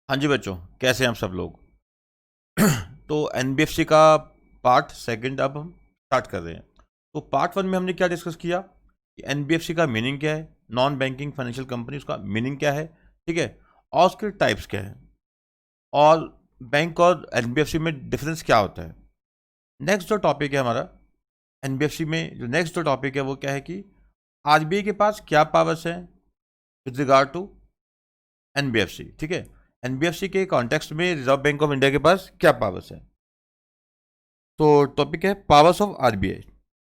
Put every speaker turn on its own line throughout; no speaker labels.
हाँ जी बच्चों, कैसे हैं आप सब लोग। तो एनबीएफसी का पार्ट सेकंड अब हम स्टार्ट कर रहे हैं। तो पार्ट वन में हमने क्या डिस्कस किया कि एनबीएफसी का मीनिंग क्या है, नॉन बैंकिंग फाइनेंशियल कंपनी उसका मीनिंग क्या है, ठीक है, और उसके टाइप्स क्या है, और बैंक और एनबीएफसी में डिफरेंस क्या होता है। नेक्स्ट जो टॉपिक है हमारा एनबीएफसी में, जो नेक्स्ट जो टॉपिक है वो क्या है कि आरबीआई के पास क्या पावर्स हैं विद रिगार्ड टू एनबीएफसी, ठीक है। एनबीएफसी के कॉन्टेक्स्ट में रिजर्व बैंक ऑफ इंडिया के पास क्या पावर्स हैं। तो टॉपिक है पावर्स ऑफ आरबीआई,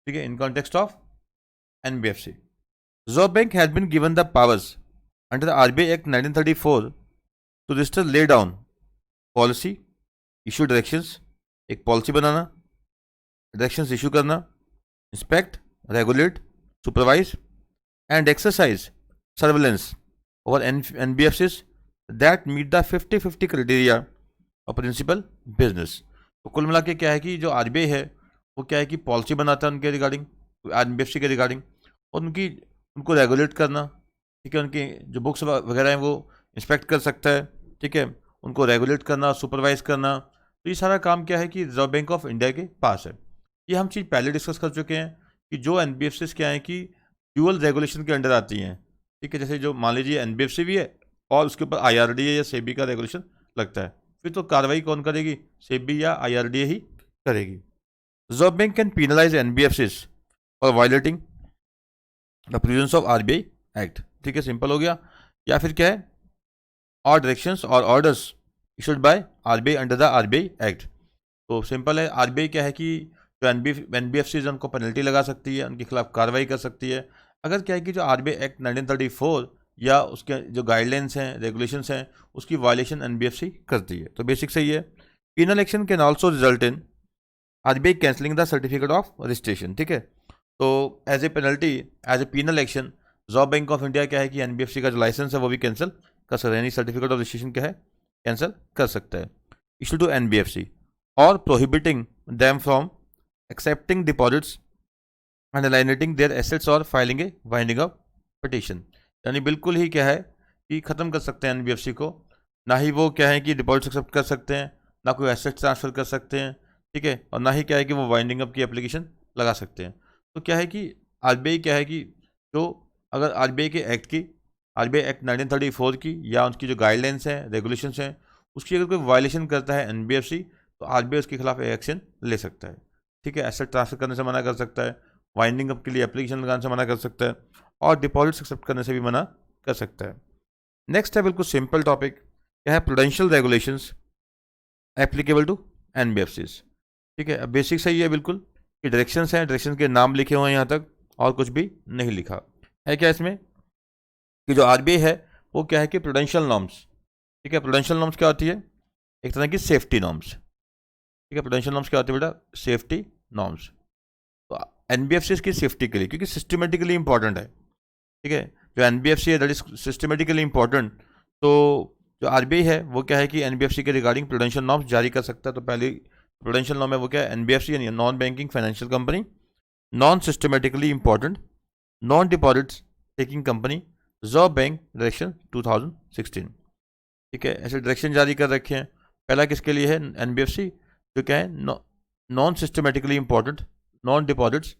ठीक है, in context of NBFC. Reserve bank has been given the powers under the RBI act 1934 to register lay down policy, issue directions, एक policy बनाना, directions issue करना, inspect, regulate, supervise and exercise surveillance over NBFCs that meet the 50-50 criteria और principal business. तो कुल मिला के क्या है कि जो आरबीआई है वो क्या है कि पॉलिसी बनाता है उनके रिगार्डिंग, एनबीएफसी के रिगार्डिंग, और उनको रेगुलेट करना, ठीक है, उनकी जो बुक्स वगैरह हैं वो इंस्पेक्ट कर सकता है, ठीक है, उनको रेगुलेट करना, सुपरवाइज करना। तो ये सारा काम क्या है कि रिजर्व बैंक ऑफ इंडिया के पास है। ये हम चीज़ पहले डिस्कस कर चुके हैं कि जो एनबीएफसीज क्या है कि ड्यूअल रेगुलेशन के अंडर आती हैं, ठीक है, जैसे जो मान लीजिए एनबीएफसी भी है और उसके ऊपर आईआरडीए या सेबी का रेगुलेशन लगता है, फिर तो कार्रवाई कौन करेगी, सेबी या आईआरडीए ही करेगी। Reserve bank can penalised NBFCs for violating the provisions of RBI act, ठीक है, सिंपल हो गया। या फिर क्या है, और डायरेक्शंस और orders issued by RBI under the RBI act. तो सिंपल है, आरबीआई क्या है कि जो एनबीएफसीज उनको पेनल्टी लगा सकती है, उनके खिलाफ कार्रवाई कर सकती है अगर क्या है कि जो आरबीआई एक्ट 1934 या उसके जो गाइडलाइंस हैं, रेगुलेशंस हैं, उसकी वायलेशन एनबीएफसी करती है। तो बेसिक सही है। Penal action can also result in RBI cancelling the certificate of registration, ठीक है। तो as a penalty, as a penal action, reserve bank of India क्या है कि एनबीएफसी का जो लाइसेंस है वो भी कैंसिल कर सकता है, यानी सर्टिफिकेट ऑफ रजिस्ट्रेशन क्या है, कैंसिल कर सकता है, इशू टू एनबीएफसी, और prohibiting them from accepting deposits and alienating their assets और filing a winding up petition. यानी बिल्कुल ही क्या है कि ख़त्म कर सकते हैं एनबीएफसी को, ना ही वो क्या है कि डिपॉजिट एक्सेप्ट कर सकते हैं, ना कोई एसेट ट्रांसफ़र कर सकते हैं, ठीक है, और ना ही क्या है कि वो वाइंडिंग अप की एप्लीकेशन लगा सकते हैं। तो क्या है कि आरबीआई क्या है कि जो अगर आरबीआई एक्ट 1934 की या उनकी जो गाइडलाइंस हैं, रेगुलेशंस हैं, उसकी अगर कोई वायलेशन करता है एनबीएफसी, तो आरबीआई उसके खिलाफ एक्शन ले सकता है, ठीक है, एसेट ट्रांसफर करने से मना कर सकता है, वाइंडिंग अप के लिए एप्लीकेशन लगाने से मना कर सकता है, और डिपॉजिट्स एक्सेप्ट करने से भी मना कर सकता है। नेक्स्ट है बिल्कुल सिंपल टॉपिक, क्या है, prudential regulations applicable to NBFCs, ठीक है। अब बेसिक सही है बिल्कुल कि डायरेक्शंस हैं, डायरेक्शन के नाम लिखे हुए हैं यहाँ तक, और कुछ भी नहीं लिखा है। क्या इसमें कि जो आरबीआई है वो क्या है कि प्रूडेंशियल नॉर्म्स, ठीक है, प्रूडेंशियल नॉर्म्स क्या होती है, एक तरह की सेफ्टी नॉर्म्स, ठीक है। प्रूडेंशियल नॉर्म्स क्या होती है बेटा, सेफ्टी नॉर्म्स। तो एनबीएफसी की सेफ्टी के लिए, क्योंकि सिस्टमेटिकली इंपॉर्टेंट है, ठीक है, जो एनबीएफसी है दैट इज सिस्टमेटिकली इंपॉर्टेंट। तो जो आरबीआई है वो क्या है कि एनबीएफसी के रिगार्डिंग प्रूडेंशियल नॉर्म्स जारी कर सकता है। तो पहली प्रूडेंशियल नॉर्म है वो क्या है, एनबीएफसी यानी non banking financial company, non systematically important, non deposits taking company, reserve bank direction 2016, ठीक है, ऐसे डायरेक्शन जारी कर रखे हैं। पहला किसके लिए है, एनबीएफसी, जो क्या है, non systematically important, non deposits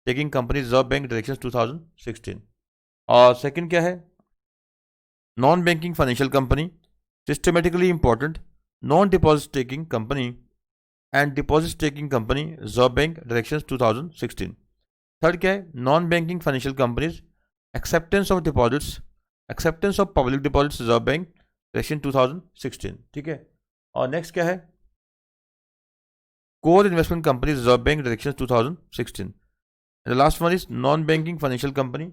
taking company, reserve bank direction 2016। और सेकंड क्या है, non banking financial company, systematically important, non deposit taking company and deposit taking company, reserve bank direction 2016। Third क्या है, non banking financial companies, acceptance of deposits, acceptance of public deposits, reserve bank direction 2016, ठीक है। और next क्या है, core investment company, reserve bank direction 2016। The last one is non banking financial company,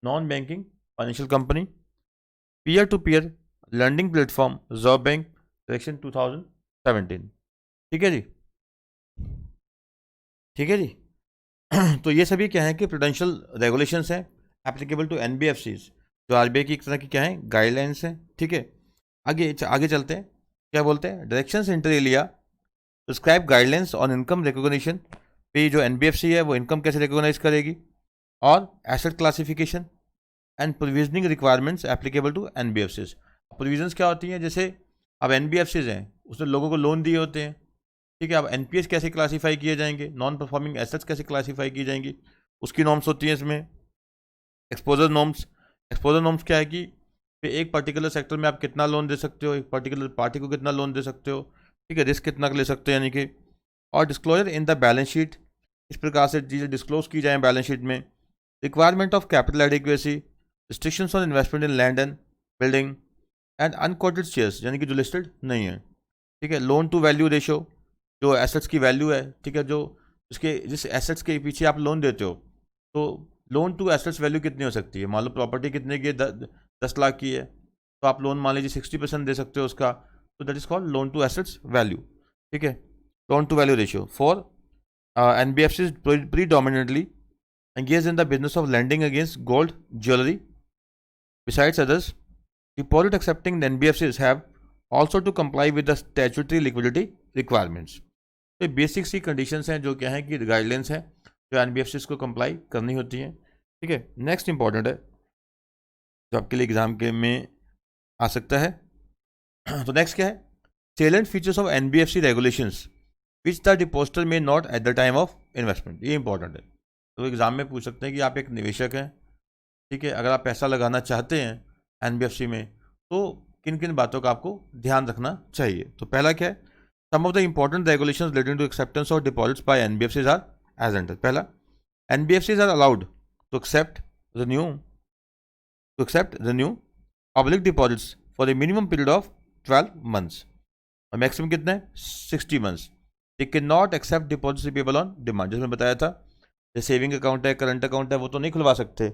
non banking financial company, peer to peer lending platform, reserve bank direction 2017, ठीक है जी, ठीक है जी। तो ये सभी क्या है कि प्रूडेंशियल रेगुलेशंस हैं एप्लीकेबल टू एनबीएफसीज, जो आरबीआई की एक तरह की क्या है, गाइडलाइंस हैं, ठीक है। आगे चलते हैं, क्या बोलते हैं, directions inter alia prescribe guidelines on income recognition, पे जो एनबीएफसी है वो इनकम कैसे रिकॉग्नाइज करेगी, और asset classification and provisioning requirements applicable to NBFCs. Provisions क्या होती हैं, जैसे अब एनबीएफसीज हैं, उसने लोगों को लोन दिए होते हैं, ठीक है। अब एनपीएस कैसे क्लासीफाई किए जाएंगे, नॉन परफॉर्मिंग एसेट्स कैसे क्लासीफाई की जाएंगी, उसकी नॉर्म्स होती हैं इसमें। एक्सपोजर नॉर्म्स, एक्सपोजर नॉर्म्स क्या है कि एक पर्टिकुलर सेक्टर में आप कितना लोन दे सकते हो, एक पर्टिकुलर पार्टी को कितना लोन दे सकते हो, ठीक है, रिस्क कितना ले सकते हो यानी कि। और disclosure in the balance sheet, इस प्रकार से चीज़ें डिस्क्लोज की जाए बैलेंस शीट में। Requirement of capital adequacy, restrictions on investment in land and building and unquoted shares यानी कि जो लिस्टेड नहीं है, ठीक है। लोन टू वैल्यू रेशो, जो एसेट्स की वैल्यू है, ठीक है, जो जिस एसेट्स के पीछे आप लोन देते हो, तो लोन टू एसेट्स वैल्यू कितनी हो सकती है। मान लो प्रॉपर्टी कितने की है, 10 लाख की है, तो आप लोन मान लीजिए 60% दे सकते हो उसका, तो that is called loan to assets value, ठीक है। Loan to value ratio for NBFC predominantly engaged in the business of lending against gold jewelry. Besides others, deposit accepting NBFCs have also to comply with the statutory liquidity requirements. तो basic सी conditions हैं जो क्या है कि guidelines हैं जो NBFCs को comply करनी होती हैं, ठीक है। नेक्स्ट इंपॉर्टेंट है जो आपके लिए एग्जाम के में आ सकता है। तो नेक्स्ट क्या है, salient features of NBFC regulations which the depositor may not at the time of investment. ये इंपॉर्टेंट है, तो एग्जाम में पूछ सकते हैं कि आप एक निवेशक हैं, ठीक है, अगर आप पैसा लगाना चाहते हैं एनबीएफसी में तो किन किन बातों का आपको ध्यान रखना चाहिए। तो पहला क्या है, some of the important regulations relating to acceptance of deposits by NBFCs are as under. पहला, NBFCs are allowed to accept renew public deposits for a minimum period of 12 months और मैक्सिमम कितना है 60 months। They can not accept deposits repayable on demand, जैसे मैं बताया था, जैसे saving account है, करंट अकाउंट है, वो तो नहीं खुलवा सकते,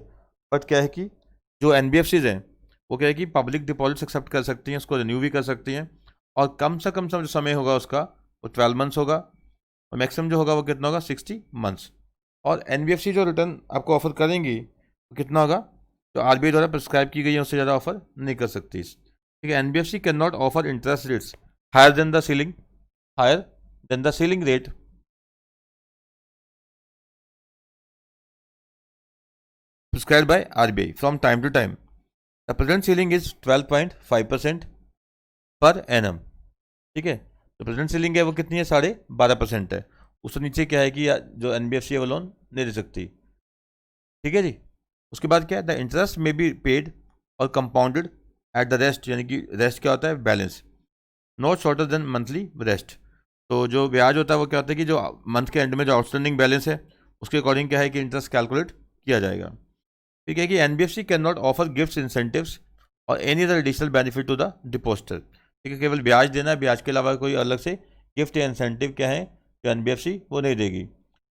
बट क्या है कि जो एनबीएफसीज हैं वो क्या है कि पब्लिक डिपॉजिट्स एक्सेप्ट कर सकती हैं, उसको रिन्यू भी कर सकती हैं, और कम से कम जो समय होगा उसका वो 12 months होगा, और मैक्सिमम जो होगा वो कितना होगा 60 months। और एनबीएफसी जो रिटर्न आपको ऑफर करेंगी वो कितना होगा, जो आरबीआई द्वारा प्रिस्क्राइब की गई है उससे ज़्यादा ऑफर नहीं कर सकती, ठीक है। NBFC can not offer interest rates higher than the ceiling rate prescribed by RBI from time to time. The present ceiling is 12.5% per annum, ठीक है। तो प्रेजेंट सीलिंग है वो कितनी है 12.5% है, उससे नीचे क्या है कि जो एनबीएफसी है वो लोन नहीं दे सकती, ठीक है जी। उसके बाद क्या है, द इंटरेस्ट में बी पेड और कंपाउंडेड एट द रेस्ट, यानी कि रेस्ट क्या होता है balance, not shorter than monthly rest. तो जो ब्याज होता है वो क्या होता है कि जो मंथ के एंड में जो आउटस्टैंडिंग बैलेंस है उसके अकॉर्डिंग क्या है कि इंटरेस्ट कैलकुलेट किया जाएगा, ठीक है। कि NBFC can not offer gifts, incentives और any other additional benefit to the depositor, ठीक है। केवल ब्याज देना है, ब्याज के अलावा कोई अलग से गिफ्ट या इंसेंटिव क्या है जो एनबीएफसी वो नहीं देगी।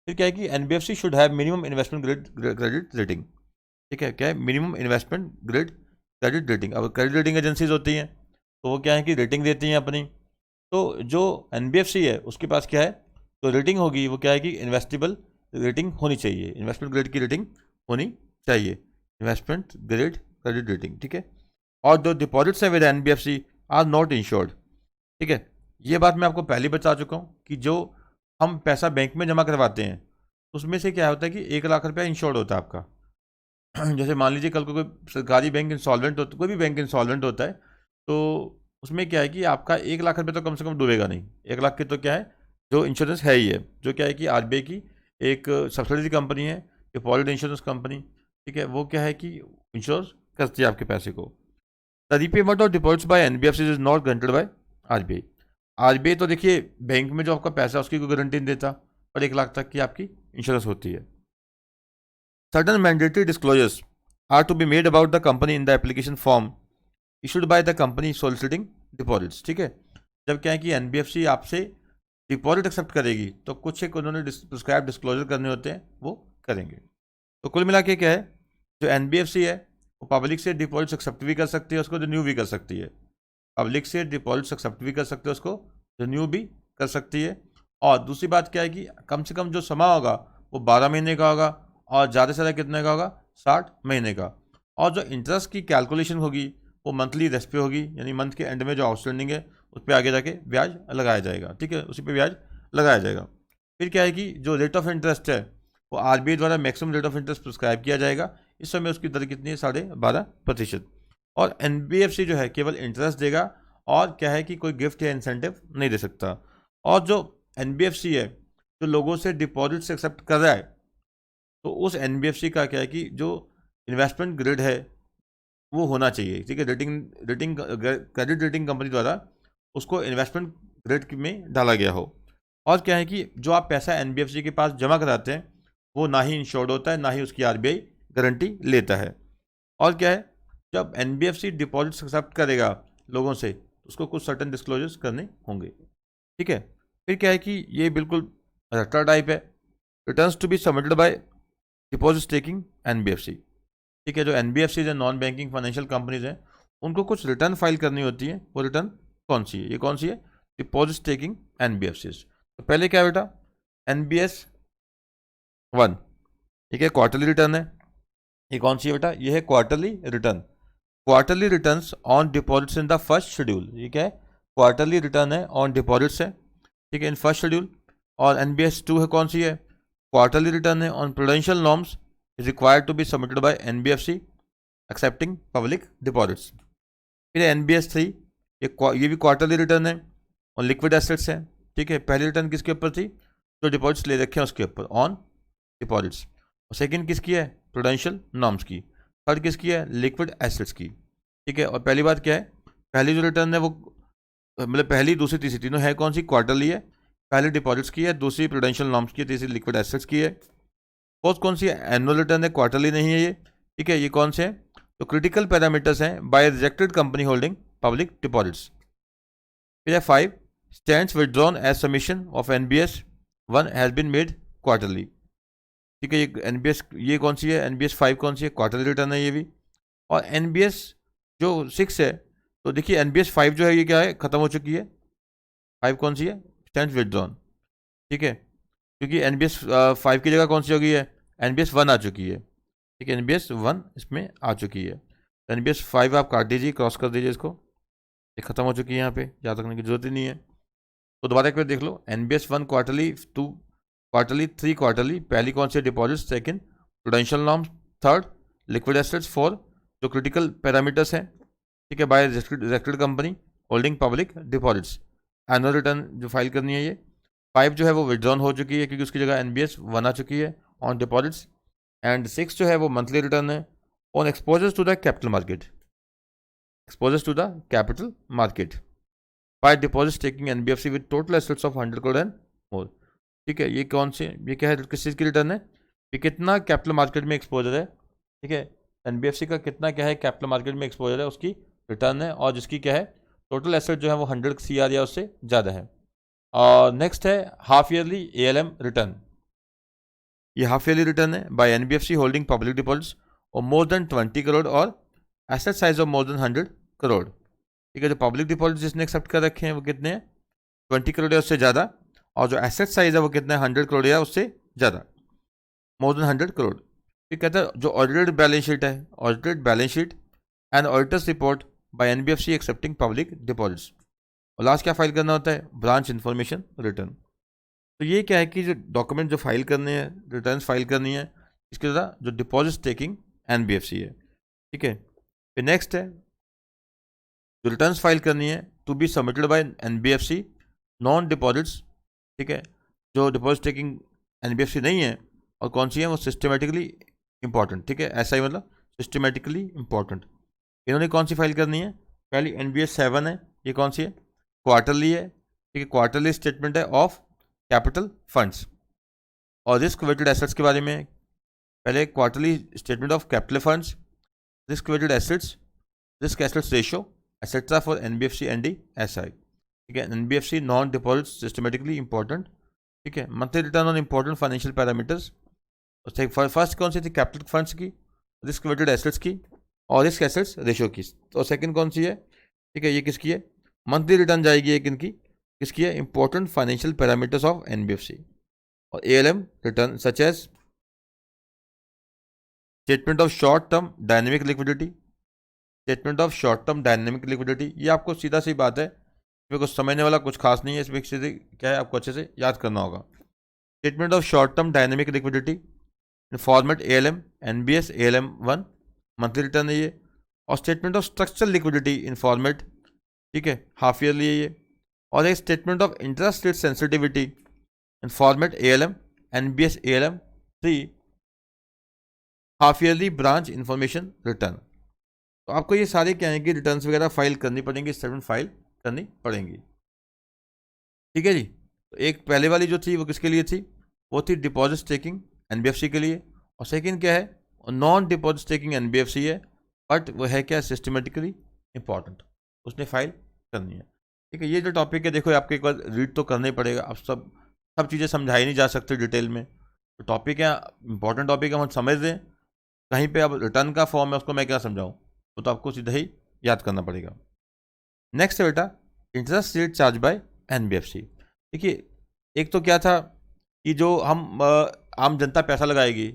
फिर क्या है कि NBFC should have minimum investment grade credit rating, ठीक है। क्या है minimum investment grade credit rating. अब क्रेडिट रेटिंग एजेंसीज होती हैं तो वो क्या है कि रेटिंग देती हैं अपनी, तो जो एनबीएफसी है उसके पास क्या है तो रेटिंग होगी वो क्या है कि इन्वेस्टेबल रेटिंग होनी चाहिए, इन्वेस्टमेंट ग्रेड की रेटिंग होनी चाहिए, इन्वेस्टमेंट ग्रेड क्रेडिट रेटिंग, ठीक है। और जो डिपॉजिट्स हैं with NBFC are not insured, ठीक है। ये बात मैं आपको पहले बता चुका हूँ कि जो हम पैसा बैंक में जमा करवाते हैं उसमें से क्या होता है कि 1 लाख रुपया इंश्योर्ड होता है आपका। जैसे मान लीजिए कल को कोई सरकारी बैंक इंसॉल्वेंट होता, कोई भी बैंक इंसॉल्वेंट होता है, तो उसमें क्या है कि आपका 1 लाख रुपये तो कम से कम डूबेगा नहीं। 1 लाख की तो क्या है जो इंश्योरेंस है ही है, जो क्या है कि आरबीआई की एक सब्सिडरी कंपनी है डिपॉजिट इंश्योरेंस कंपनी, ठीक है। वो क्या है कि इंश्योर करती है आपके पैसे को। The repayment of deposits by NBFC is not guaranteed by RBI. RBI तो देखिए बैंक में जो आपका पैसा है उसकी कोई गारंटी नहीं देता, और 1 लाख तक की आपकी इंश्योरेंस होती है। Certain mandatory disclosures are to be made about the company in the application form issued by the company soliciting deposits, ठीक है। जब क्या है कि एनबीएफसी आपसे डिपॉजिट एक्सेप्ट करेगी तो कुछ एक उन्होंने प्रिस्क्राइब डिस्क्लोजर करने होते हैं वो करेंगे। तो कुल मिला के क्या है, जो एनबीएफसी है वो पब्लिक से डिपॉजिट्स एक्सेप्ट भी कर सकती है, उसको रिन्यू भी कर सकती है। पब्लिक से डिपॉजिट्स एक्सेप्ट भी कर सकते हैं, उसको रिन्यू भी कर सकती है। और दूसरी बात क्या है कि कम से कम जो समय होगा वो 12 महीने का होगा, और ज़्यादा से ज़्यादा कितने का होगा 60 महीने का। और जो इंटरेस्ट की कैलकुलेशन होगी वो मंथली रेस्ट पे होगी, यानी मंथ के एंड में जो आउटस्टैंडिंग है उस पर आगे जाके ब्याज लगाया जाएगा, ठीक है, उसी पे ब्याज लगाया जाएगा। फिर क्या है कि जो रेट ऑफ इंटरेस्ट है वो आरबीआई द्वारा maximum rate of interest prescribe किया जाएगा। इस समय उसकी दर कितनी है 12.5%। और एनबीएफसी जो है केवल इंटरेस्ट देगा और क्या है कि कोई गिफ्ट या इंसेंटिव नहीं दे सकता। और जो एनबीएफसी है जो लोगों से डिपॉजिट्स एक्सेप्ट कर रहा है, तो उस एनबीएफसी का क्या है कि जो इन्वेस्टमेंट ग्रेड है वो होना चाहिए, ठीक है। रेटिंग क्रेडिट रेटिंग कंपनी द्वारा उसको इन्वेस्टमेंट ग्रेड में डाला गया हो। और क्या है कि जो आप पैसा एनबीएफसी के पास जमा कराते हैं वो ना ही इंश्योर्ड होता है, ना ही उसकी आरबीआई गारंटी लेता है। और क्या है, जब एनबीएफसी डिपॉजिट्स एक्सेप्ट करेगा लोगों से तो उसको कुछ सर्टन डिस्क्लोजर्स करने होंगे, ठीक है। फिर क्या है कि ये बिल्कुल रट्टा टाइप है, returns to be submitted by deposit taking NBFC, ठीक है। जो एनबीएफसी है, नॉन बैंकिंग फाइनेंशियल कंपनीज हैं, उनको कुछ रिटर्न फाइल करनी होती है। वो रिटर्न कौन सी है? ये कौन सी है? Deposit taking NBFC. तो पहले क्या बेटा, एनबीएस 1, ठीक है, क्वार्टरली रिटर्न है। ये कौन सी है बेटा? ये है quarterly return. Quarterly returns on deposits in the first schedule, ये क्या है? क्वार्टरली रिटर्न है ऑन डिपॉजिट्स है, ठीक है, इन फर्स्ट शेड्यूल। और एनबीएस 2 है, कौन सी है? क्वार्टरली रिटर्न है on prudential norms is required to be submitted by NBFC accepting public deposits. फिर एनबीएस 3, ये भी क्वार्टरली रिटर्न है ऑन लिक्विड एसेट्स है, ठीक है। पहली रिटर्न किसके ऊपर थी? जो डिपॉजिट्स ले रखे हैं उसके ऊपर, ऑन डिपॉजिट्स। और सेकंड किसकी है? प्रूडेंशियल नॉर्म्स की। थर्ड किसकी है? लिक्विड एसेट्स की, ठीक है। और पहली बात क्या है, पहली जो रिटर्न है वो मतलब पहली, दूसरी, तीसरी, तीनों है कौन सी? क्वार्टरली है। पहली डिपॉजिट्स की है, दूसरी प्रूडेंशियल नॉर्म्स की है, तीसरी लिक्विड एसेट्स की है। फोर्थ कौन सी है? एनुअल रिटर्न है, क्वार्टरली नहीं है ये, ठीक है। ये कौन से हैं? तो क्रिटिकल पैरामीटर्स हैं by rejected company holding public deposits. फिर है 5, stands withdrawn as submission of NBS 1 has been made quarterly, ठीक है। ये एनबीएस, ये कौन सी है? एनबीएस 5 कौन सी है? क्वार्टरली रिटर्न है ये भी। और एनबीएस जो 6 है, तो देखिए एनबीएस 5 जो है ये क्या है? खत्म हो चुकी है। 5 कौन सी है? स्टैंड्स विदड्रॉन, ठीक है। क्योंकि एनबीएस 5 की जगह कौन सी हो गई है? एनबीएस 1 आ चुकी है, ठीक है। एनबीएस 1 इसमें आ चुकी है। एनबीएस 5 आप काट दीजिए, क्रॉस कर दीजिए इसको, ये खत्म हो चुकी है, यहाँ पे याद रखने की जरूरत ही नहीं है। तो दोबारा एक बार देख लो, एनबीएस 1 क्वार्टरली, 2 क्वार्टरली, 3 क्वार्टरली। पहली कौन सी है? Deposit. Second prudential norms. Third liquid assets. 4 जो क्रिटिकल पैरामीटर्स हैं, ठीक है, by rejected company holding public deposits. Annual return जो फाइल करनी है ये। 5 जो है वो विड्रॉन हो चुकी है क्योंकि उसकी जगह एनबीएस 1 आ चुकी है ऑन डिपॉजिट्स। एंड 6 जो है वो मंथली रिटर्न है on exposures to the capital market, exposures to the capital market by deposits taking NBFC with total assets of 100 crore and more, ठीक है। ये कौन से, ये क्या है? किस चीज़ की रिटर्न है? कि कितना कैपिटल मार्केट में एक्सपोजर है, ठीक है। एनबीएफसी का कितना क्या है कैपिटल मार्केट में एक्सपोजर है, उसकी रिटर्न है। और जिसकी क्या है? टोटल एसेट जो है वो 100 CR या उससे ज़्यादा है। और नेक्स्ट है हाफ ईयरली एएलएम रिटर्न। ये हाफ ईयरली रिटर्न है by NBFC holding public deposits और मोर देन 20 करोड़ और asset size of more than 100 crore, ठीक है। जो पब्लिक डिपॉजिट जिसने एक्सेप्ट कर रखे हैं वो कितने हैं? 20 करोड़ या उससे ज़्यादा। और जो एसेट साइज है वो कितना है? 100 करोड़ या उससे ज़्यादा, मोर देन 100 करोड़। फिर कहता है जो ऑडिटेड बैलेंस शीट है, audited balance sheet and auditors report by NBFC accepting public deposits. और लास्ट क्या फाइल करना होता है? Branch information return. तो ये क्या है कि जो डॉक्यूमेंट जो फाइल करने हैं, रिटर्न फाइल करनी है, इसके द्वारा जो डिपॉजिट टेकिंग एनबीएफसी है, ठीक है। फिर नेक्स्ट है जो रिटर्न्स फाइल करनी है to be submitted by NBFC non deposits, ठीक है। जो डिपॉजिट टेकिंग एनबीएफसी नहीं है और कौन सी है? वो सिस्टमेटिकली इंपॉर्टेंट, ठीक है। ऐसा ही मतलब सिस्टमेटिकली इंपॉर्टेंट। इन्होंने कौन सी फाइल करनी है? पहली एनबीएस 7 है, ये कौन सी है? क्वार्टरली है, ठीक है। क्वार्टरली स्टेटमेंट है ऑफ कैपिटल फंड्स और रिस्क वेटेड एसेट्स के बारे में। पहले quarterly statement of capital funds, risk weighted assets, risk assets ratio etcetera for NBFC ND SI, ठीक है। NBFC non deposit systematically important, ठीक है। Monthly return on important financial parameters. First कौन सी थी? कैपिटल फंड्स की, रिस्क वेटेड एसेट्स की और रिस्क एसेट्स रेशियो की। और सेकंड कौन सी है? ठीक है, ये किसकी है? मंथली रिटर्न जाएगी एक इनकी, किसकी है? Important financial parameters of NBFC. और ALM return such as statement of short term dynamic liquidity, statement of short term dynamic liquidity. ये आपको सीधा सी बात है, इसमें कुछ समझने वाला कुछ खास नहीं है, इसमें सीधे क्या है आपको अच्छे से याद करना होगा। Statement of short term dynamic liquidity in format ALM NBS ALM 1 monthly return है ये। और statement of structural liquidity in format ठीक है, हाफ ईयरली है ये। और एक statement of interest rate sensitivity in format ALM, NBS ALM 3 half yearly branch information return. तो आपको ये सारे क्या है कि रिटर्न्स वगैरह फाइल करनी पड़ेंगी, स्टेटमेंट फाइल करनी पड़ेंगी। ठीक है जी। तो एक पहले वाली जो थी वो किसके लिए थी, वो थी डिपॉजिट टेकिंग NBFC के लिए। और सेकंड क्या है, नॉन डिपॉजिट टेकिंग NBFC है, बट वो है क्या, सिस्टमेटिकली इंपॉर्टेंट, उसने फाइल करनी है। ठीक है, ये जो टॉपिक है देखो आपको एक बार रीड तो करना ही पड़ेगा। अब सब चीज़ें समझाई नहीं जा सकती डिटेल में, तो टॉपिक है इंपॉर्टेंट टॉपिक है, हम समझ दें। कहीं पे अब रिटर्न का फॉर्म है उसको मैं क्या समझाऊँ, वो तो आपको सीधा ही याद करना पड़ेगा। नेक्स्ट है बेटा interest rate charge by NBFC। देखिए एक तो क्या था कि जो हम आम जनता पैसा लगाएगी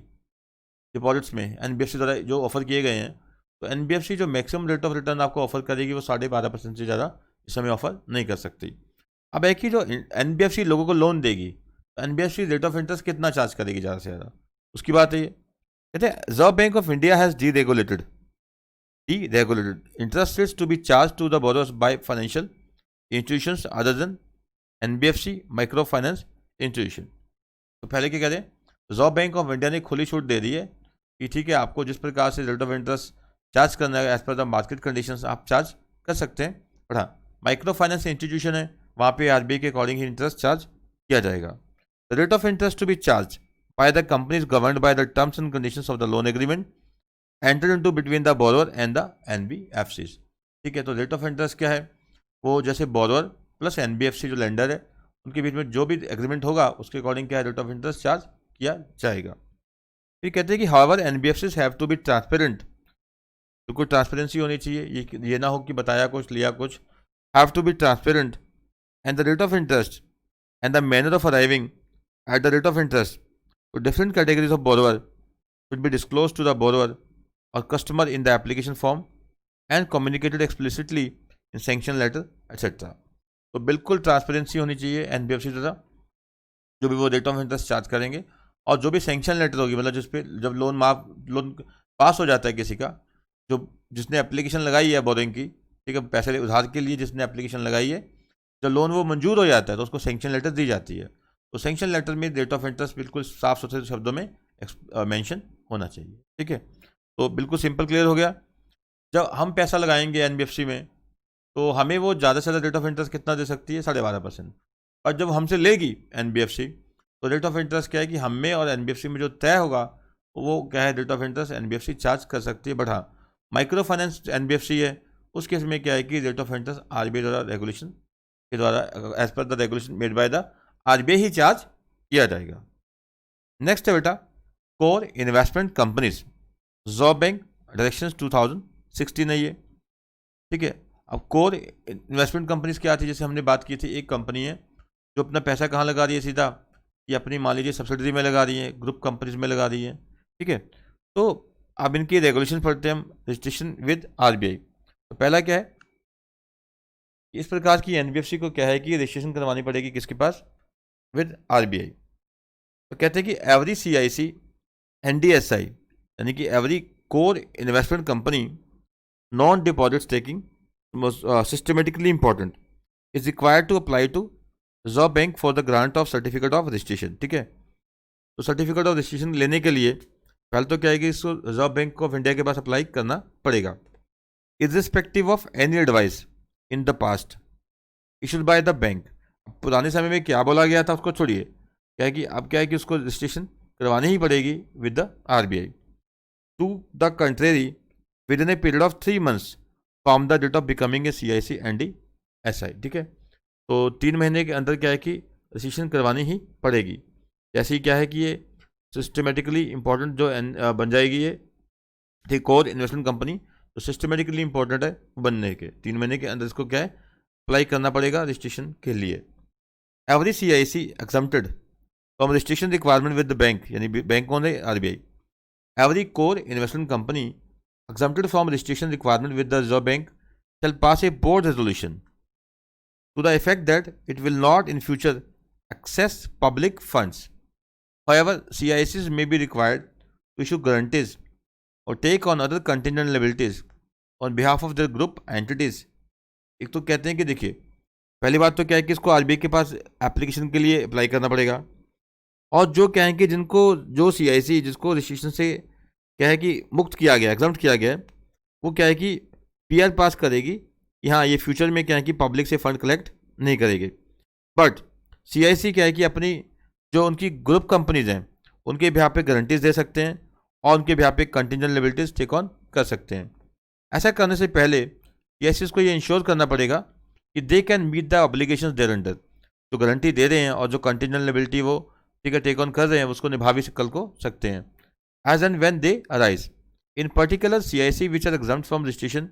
डिपॉजिट्स में NBFC द्वारा जो ऑफर किए गए हैं, तो NBFC जो मैक्सिमम रेट ऑफ रिटर्न आपको ऑफर करेगी वो 12.5% से ज़्यादा इस समय ऑफर नहीं कर सकती। अब एक ही जो NBFC लोगों को लोन देगी, तो NBFC रेट ऑफ इंटरेस्ट कितना चार्ज करेगी ज़्यादा से ज़्यादा, उसकी बात है ये। कहते हैं reserve bank of India has deregulated interest rates to be charged to the borrowers by financial institutions other than NBFC microfinance institution. तो पहले क्या करें, रिजर्व बैंक ऑफ इंडिया ने खुली छूट दे दी है कि ठीक है आपको जिस प्रकार से रेट ऑफ इंटरेस्ट चार्ज करना है as per the market conditions आप चार्ज कर सकते हैं। बट हाँ, माइक्रो फाइनेंस इंस्टीट्यूशन है, वहाँ पे RBI के अकॉर्डिंग ही इंटरेस्ट चार्ज किया जाएगा। The rate of interest to be charge by the companies governed by the terms and conditions of the loan agreement enter into between the borrower and the NBFCs। ठीक है, तो rate of interest क्या है, वो जैसे borrower plus NBFC जो lender है उनके बीच में जो भी एग्रीमेंट होगा उसके अकॉर्डिंग क्या है रेट ऑफ इंटरेस्ट चार्ज किया जाएगा। फिर कहते हैं कि however NBFCs have to be transparent, तो कोई ट्रांसपेरेंसी होनी चाहिए, ये ना हो कि बताया कुछ लिया कुछ। Have to be transparent and the rate of interest and the manner of arriving at the rate of interest to different categories of borrower should be disclose to the borrower और customer in the application form and communicated explicitly in sanction letter etcetera. तो बिल्कुल transparency होनी चाहिए NBFC द्वारा, जो भी वो rate of interest charge करेंगे। और जो भी सैंक्शन लेटर होगी, मतलब जिस पे जब लोन पास हो जाता है किसी का, जो जिसने एप्लीकेशन लगाई है बोरिंग की, ठीक है, पैसे उधार के लिए जिसने एप्लीकेशन लगाई है, जब लोन वो मंजूर हो जाता है तो उसको सैंक्शन लेटर दी जाती है। तो सैंक्शन लेटर में रेट ऑफ इंटरेस्ट बिल्कुल साफ सुथरे शब्दों में मेंशन होना चाहिए। ठीक है, तो बिल्कुल सिंपल क्लियर हो गया। जब हम पैसा लगाएंगे NBFC में तो हमें वो ज़्यादा से ज़्यादा रेट ऑफ इंटरेस्ट कितना दे सकती है, 12.5%। और जब हमसे लेगी NBFC तो रेट ऑफ इंटरेस्ट क्या है कि हम में और NBFC में जो तय होगा वो क्या है, rate of interest NBFC charge कर सकती है। बट हाँ, माइक्रो फाइनेंस NBFC है, उस केस में क्या है कि रेट ऑफ इंटरेस्ट RBI द्वारा रेगुलेशन के द्वारा as per the regulation made by the RBI ही चार्ज किया जाएगा। नेक्स्ट है बेटा core investment companies, reserve bank directions 2016 है ये। ठीक है, अब कोर इन्वेस्टमेंट कंपनीज क्या थी, जैसे हमने बात की थी, एक कंपनी है जो अपना पैसा कहाँ लगा रही है सीधा, ये अपनी मान लीजिए सब्सिडरी में लगा रही है, ग्रुप कंपनीज में लगा रही है। ठीक है, तो अब इनकी रेगुलेशन पढ़ते हैं हम, रजिस्ट्रेशन विद RBI। तो पहला क्या है, इस प्रकार की NBFC को क्या है कि रजिस्ट्रेशन करवानी पड़ेगी किसके पास, विद RBI। तो कहते हैं कि एवरी CIC NDSI यानी कि every core investment company non deposit taking systematically important is required to apply to reserve bank for the grant of certificate of registration. ठीक है, तो सर्टिफिकेट ऑफ रजिस्ट्रेशन लेने के लिए पहले तो क्या है कि इसको रिजर्व बैंक ऑफ इंडिया के पास अप्लाई करना पड़ेगा, irrespective of any advice in the past issued by the bank. पुराने समय में क्या बोला गया था उसको छोड़िए, क्या है कि अब क्या है कि उसको रजिस्ट्रेशन करवानी ही पड़ेगी with the RBI। To the contrary within a period of 3 months from the date of becoming a CIC NDSI। ठीक है, तो 3 महीने के अंदर क्या है कि रजिस्ट्रेशन करवानी ही पड़ेगी। जैसे ही क्या है कि ये सिस्टमेटिकली इंपॉर्टेंट जो बन जाएगी ये, ठीक, कोर इन्वेस्टमेंट कंपनी तो सिस्टमेटिकली इंपॉर्टेंट है बनने के 3 महीने के अंदर इसको क्या है अप्लाई करना पड़ेगा रजिस्ट्रेशन के लिए। Every CIC exempted from registration requirement with the bank, यानी बैंक कौन है, RBI। Every core investment company exempted from registration requirement with the Reserve Bank shall pass a board resolution to the effect that it will not in future access public funds. However, CICs may be required to issue guarantees or take on other contingent liabilities on behalf of their group entities एक तो कहते हैं कि देखिए, पहली बात तो क्या है कि इसको आरबीआई के पास एप्लीकेशन के लिए अप्लाई करना पड़ेगा, और जो क्या है कि जिनको जो सीआईसी जिसको रजिस्ट्रेशन से क्या है कि मुक्त किया गया, एग्जाम्प्ट किया गया है, वो क्या है कि पीआर पास करेगी कि हाँ ये फ्यूचर में क्या है कि पब्लिक से फंड कलेक्ट नहीं करेगी। बट सीआईसी क्या है कि अपनी जो उनकी ग्रुप कंपनीज हैं उनके बिहाफ पे गारंटीज दे सकते हैं और उनके बिहाफ पे कंटिजेंट लिबिलिटीज टेक ऑन कर सकते हैं। ऐसा करने से पहले सीआईसी को ये इंश्योर करना पड़ेगा कि they can meet the obligations thereunder, जो गारंटी दे रहे हैं और जो कंटिजेंट लिबिलिटी वो ठीक है टेक ऑन कर रहे हैं उसको निभा भी कल को सकते हैं, as and when they arise. In particular, CIC which are exempt from registration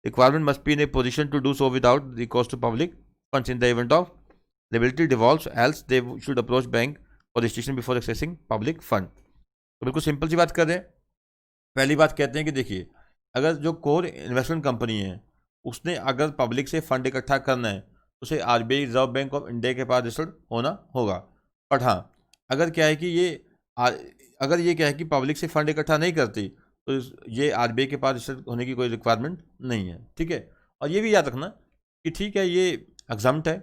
requirement must be in a position to do so without recourse to public funds in the event of liability devolves, else they should approach bank for registration before accessing public fund. तो बिल्कुल simple सी बात कर रहे हैं। पहली बात कहते हैं कि देखिए, अगर जो कोर इन्वेस्टमेंट कंपनी है उसने अगर पब्लिक से फंड इकट्ठा करना है तो उसे RBI reserve bank of India के पास रजिस्टर्ड होना होगा। बट हाँ, अगर क्या है कि अगर ये क्या है कि पब्लिक से फंड इकट्ठा नहीं करती तो ये आरबीआई के पास रजिस्टर्ड होने की कोई रिक्वायरमेंट नहीं है, ठीक है। और ये भी याद रखना कि ठीक है ये एग्जाम्प्ट है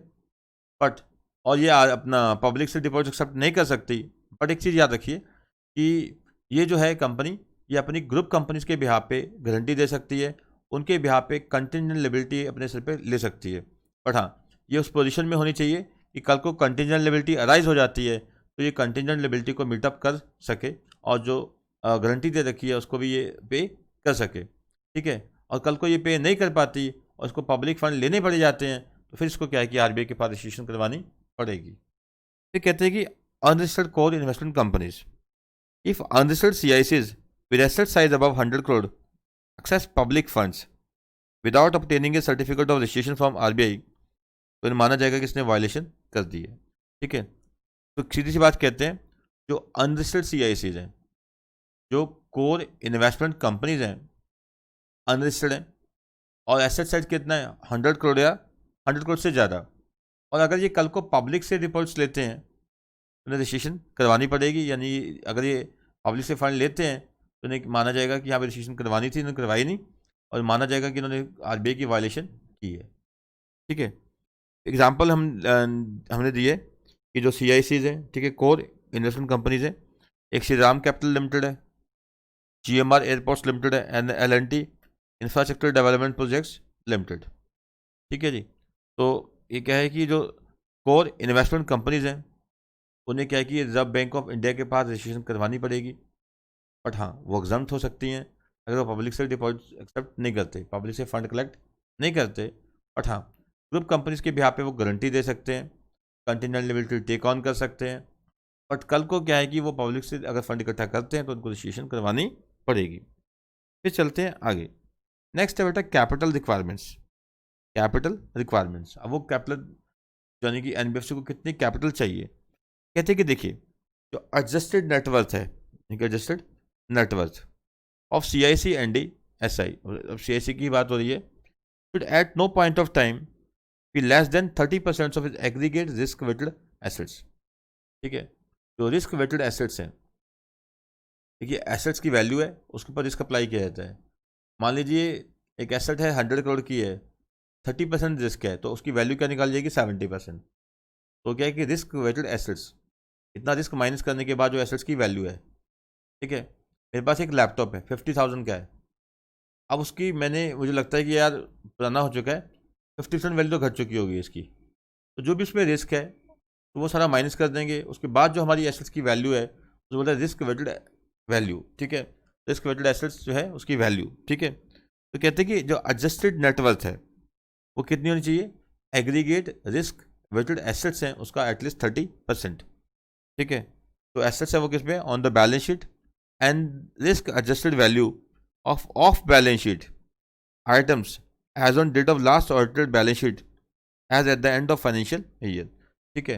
बट, और ये अपना पब्लिक से डिपॉजिट एक्सेप्ट नहीं कर सकती, बट एक चीज़ याद रखिए कि ये जो है कंपनी ये अपनी ग्रुप कंपनीज के बिहाफ पे गारंटी दे सकती है, उनके बिहाफ पे कंटिजेंट लिबिलिटी अपने सिर पे ले सकती है। बट हाँ, ये उस पोजीशन में होनी चाहिए कि कल को कंटिजेंट लिबिलिटी अराइज हो जाती है तो ये कंटिजेंट लिबिलिटी को मीटअप कर सके और जो गारंटी दे रखी है उसको भी ये पे कर सके, ठीक है। और कल को ये पे नहीं कर पाती और इसको पब्लिक फंड लेने पड़ जाते हैं तो फिर इसको क्या है कि आरबीआई के पास रजिस्ट्रेशन करवानी पड़ेगी। फिर कहते हैं कि unregistered core investment companies, if unregistered सीआईसीज with asset size above 100 crore access public funds without obtaining a certificate of registration from RBI, तो इन्हें माना जाएगा कि इसने वायलेशन कर दी है, ठीक है। तो सीधी सी बात कहते हैं, जो अनरजिस्टर्ड सीआईसीज हैं, जो कोर इन्वेस्टमेंट कंपनीज हैं, अनरजिस्टर्ड हैं और एसेट साइज कितना है 100 करोड़ या 100 करोड़ से ज़्यादा, और अगर ये कल को पब्लिक से डिपॉजिट्स लेते हैं तो उन्हें रजिस्ट्रेशन करवानी पड़ेगी। यानी अगर ये पब्लिक से फंड लेते हैं तो इन्हें माना जाएगा कि यहाँ पर रजिस्ट्रेशन करवानी थी, इन्होंने करवाई नहीं, और माना जाएगा कि इन्होंने आरबीआई की वायलेशन की है, ठीक है। एग्जाम्पल हमने दिए कि जो सीआईसीज हैं, ठीक है, कोर इन्वेस्टमेंट कंपनीज हैं, एक श्री राम कैपिटल लिमिटेड है, जीएमआर एयरपोर्ट्स लिमिटेड है, and L&T infrastructure development projects limited, ठीक है जी। तो ये क्या है कि जो कोर इन्वेस्टमेंट कंपनीज हैं उन्हें क्या है कि रिजर्व बैंक ऑफ इंडिया के पास रजिस्ट्रेशन करवानी पड़ेगी। बट हाँ, वो एग्जाम्प्ट हो सकती हैं अगर वो पब्लिक से डिपॉजिट एक्सेप्ट नहीं करते, पब्लिक से फंड कलेक्ट नहीं करते। बट हाँ, ग्रुप कंपनीज के बिहाफ पे वो गारंटी दे सकते हैं, कंटिजेंट लिबिलिटी टेक ऑन कर सकते हैं। बट कल को क्या है कि वो पब्लिक से अगर फंड इकट्ठा करते हैं तो उनको रजिस्ट्रेशन करवानी पड़ेगी। फिर चलते हैं आगे। नेक्स्ट है बेटा कैपिटल रिक्वायरमेंट्स। कैपिटल रिक्वायरमेंट्स, अब वो कैपिटल यानी कि एनबीएफसी को कितनी कैपिटल चाहिए। कहते हैं कि देखिए, जो एडजस्टेड नेटवर्थ है, adjusted net worth of CIC and SI, अब CIC की बात हो रही है, should at no point of time be less than 30% of its aggregate risk weighted assets, ठीक है। जो रिस्क वेटेड एसेट्स हैं, देखिए एसेट्स की वैल्यू है उसके ऊपर रिस्क अप्लाई किया जाता है। मान लीजिए एक एसेट है 100 करोड़ की है, 30% रिस्क है तो उसकी वैल्यू क्या निकाल जाएगी 70%। तो क्या है कि रिस्क वेटेड एसेट्स, इतना रिस्क माइनस करने के बाद जो एसेट्स की वैल्यू है, ठीक है। मेरे पास एक लैपटॉप है 50,000 का है, अब उसकी मुझे लगता है कि यार पुराना हो चुका है, 50% वैल्यू तो घट चुकी होगी इसकी, तो जो भी उसमें रिस्क है तो वो सारा माइनस कर देंगे। उसके बाद जो हमारी एसेट्स की वैल्यू है तो बोलता है रिस्क वेटेड वैल्यू, ठीक है। रिस्क वेटेड एसेट्स जो है उसकी वैल्यू, ठीक है। तो कहते हैं कि जो एडजस्टेड नेटवर्थ है वो कितनी होनी चाहिए, एग्रीगेट रिस्क वेटेड एसेट्स हैं उसका एटलीस्ट 30%, ठीक है। तो एसेट्स है वो किस में, on the balance sheet, and risk adjusted value of balance sheet items as on date of last audited balance sheet as at the end of financial year, ठीक है।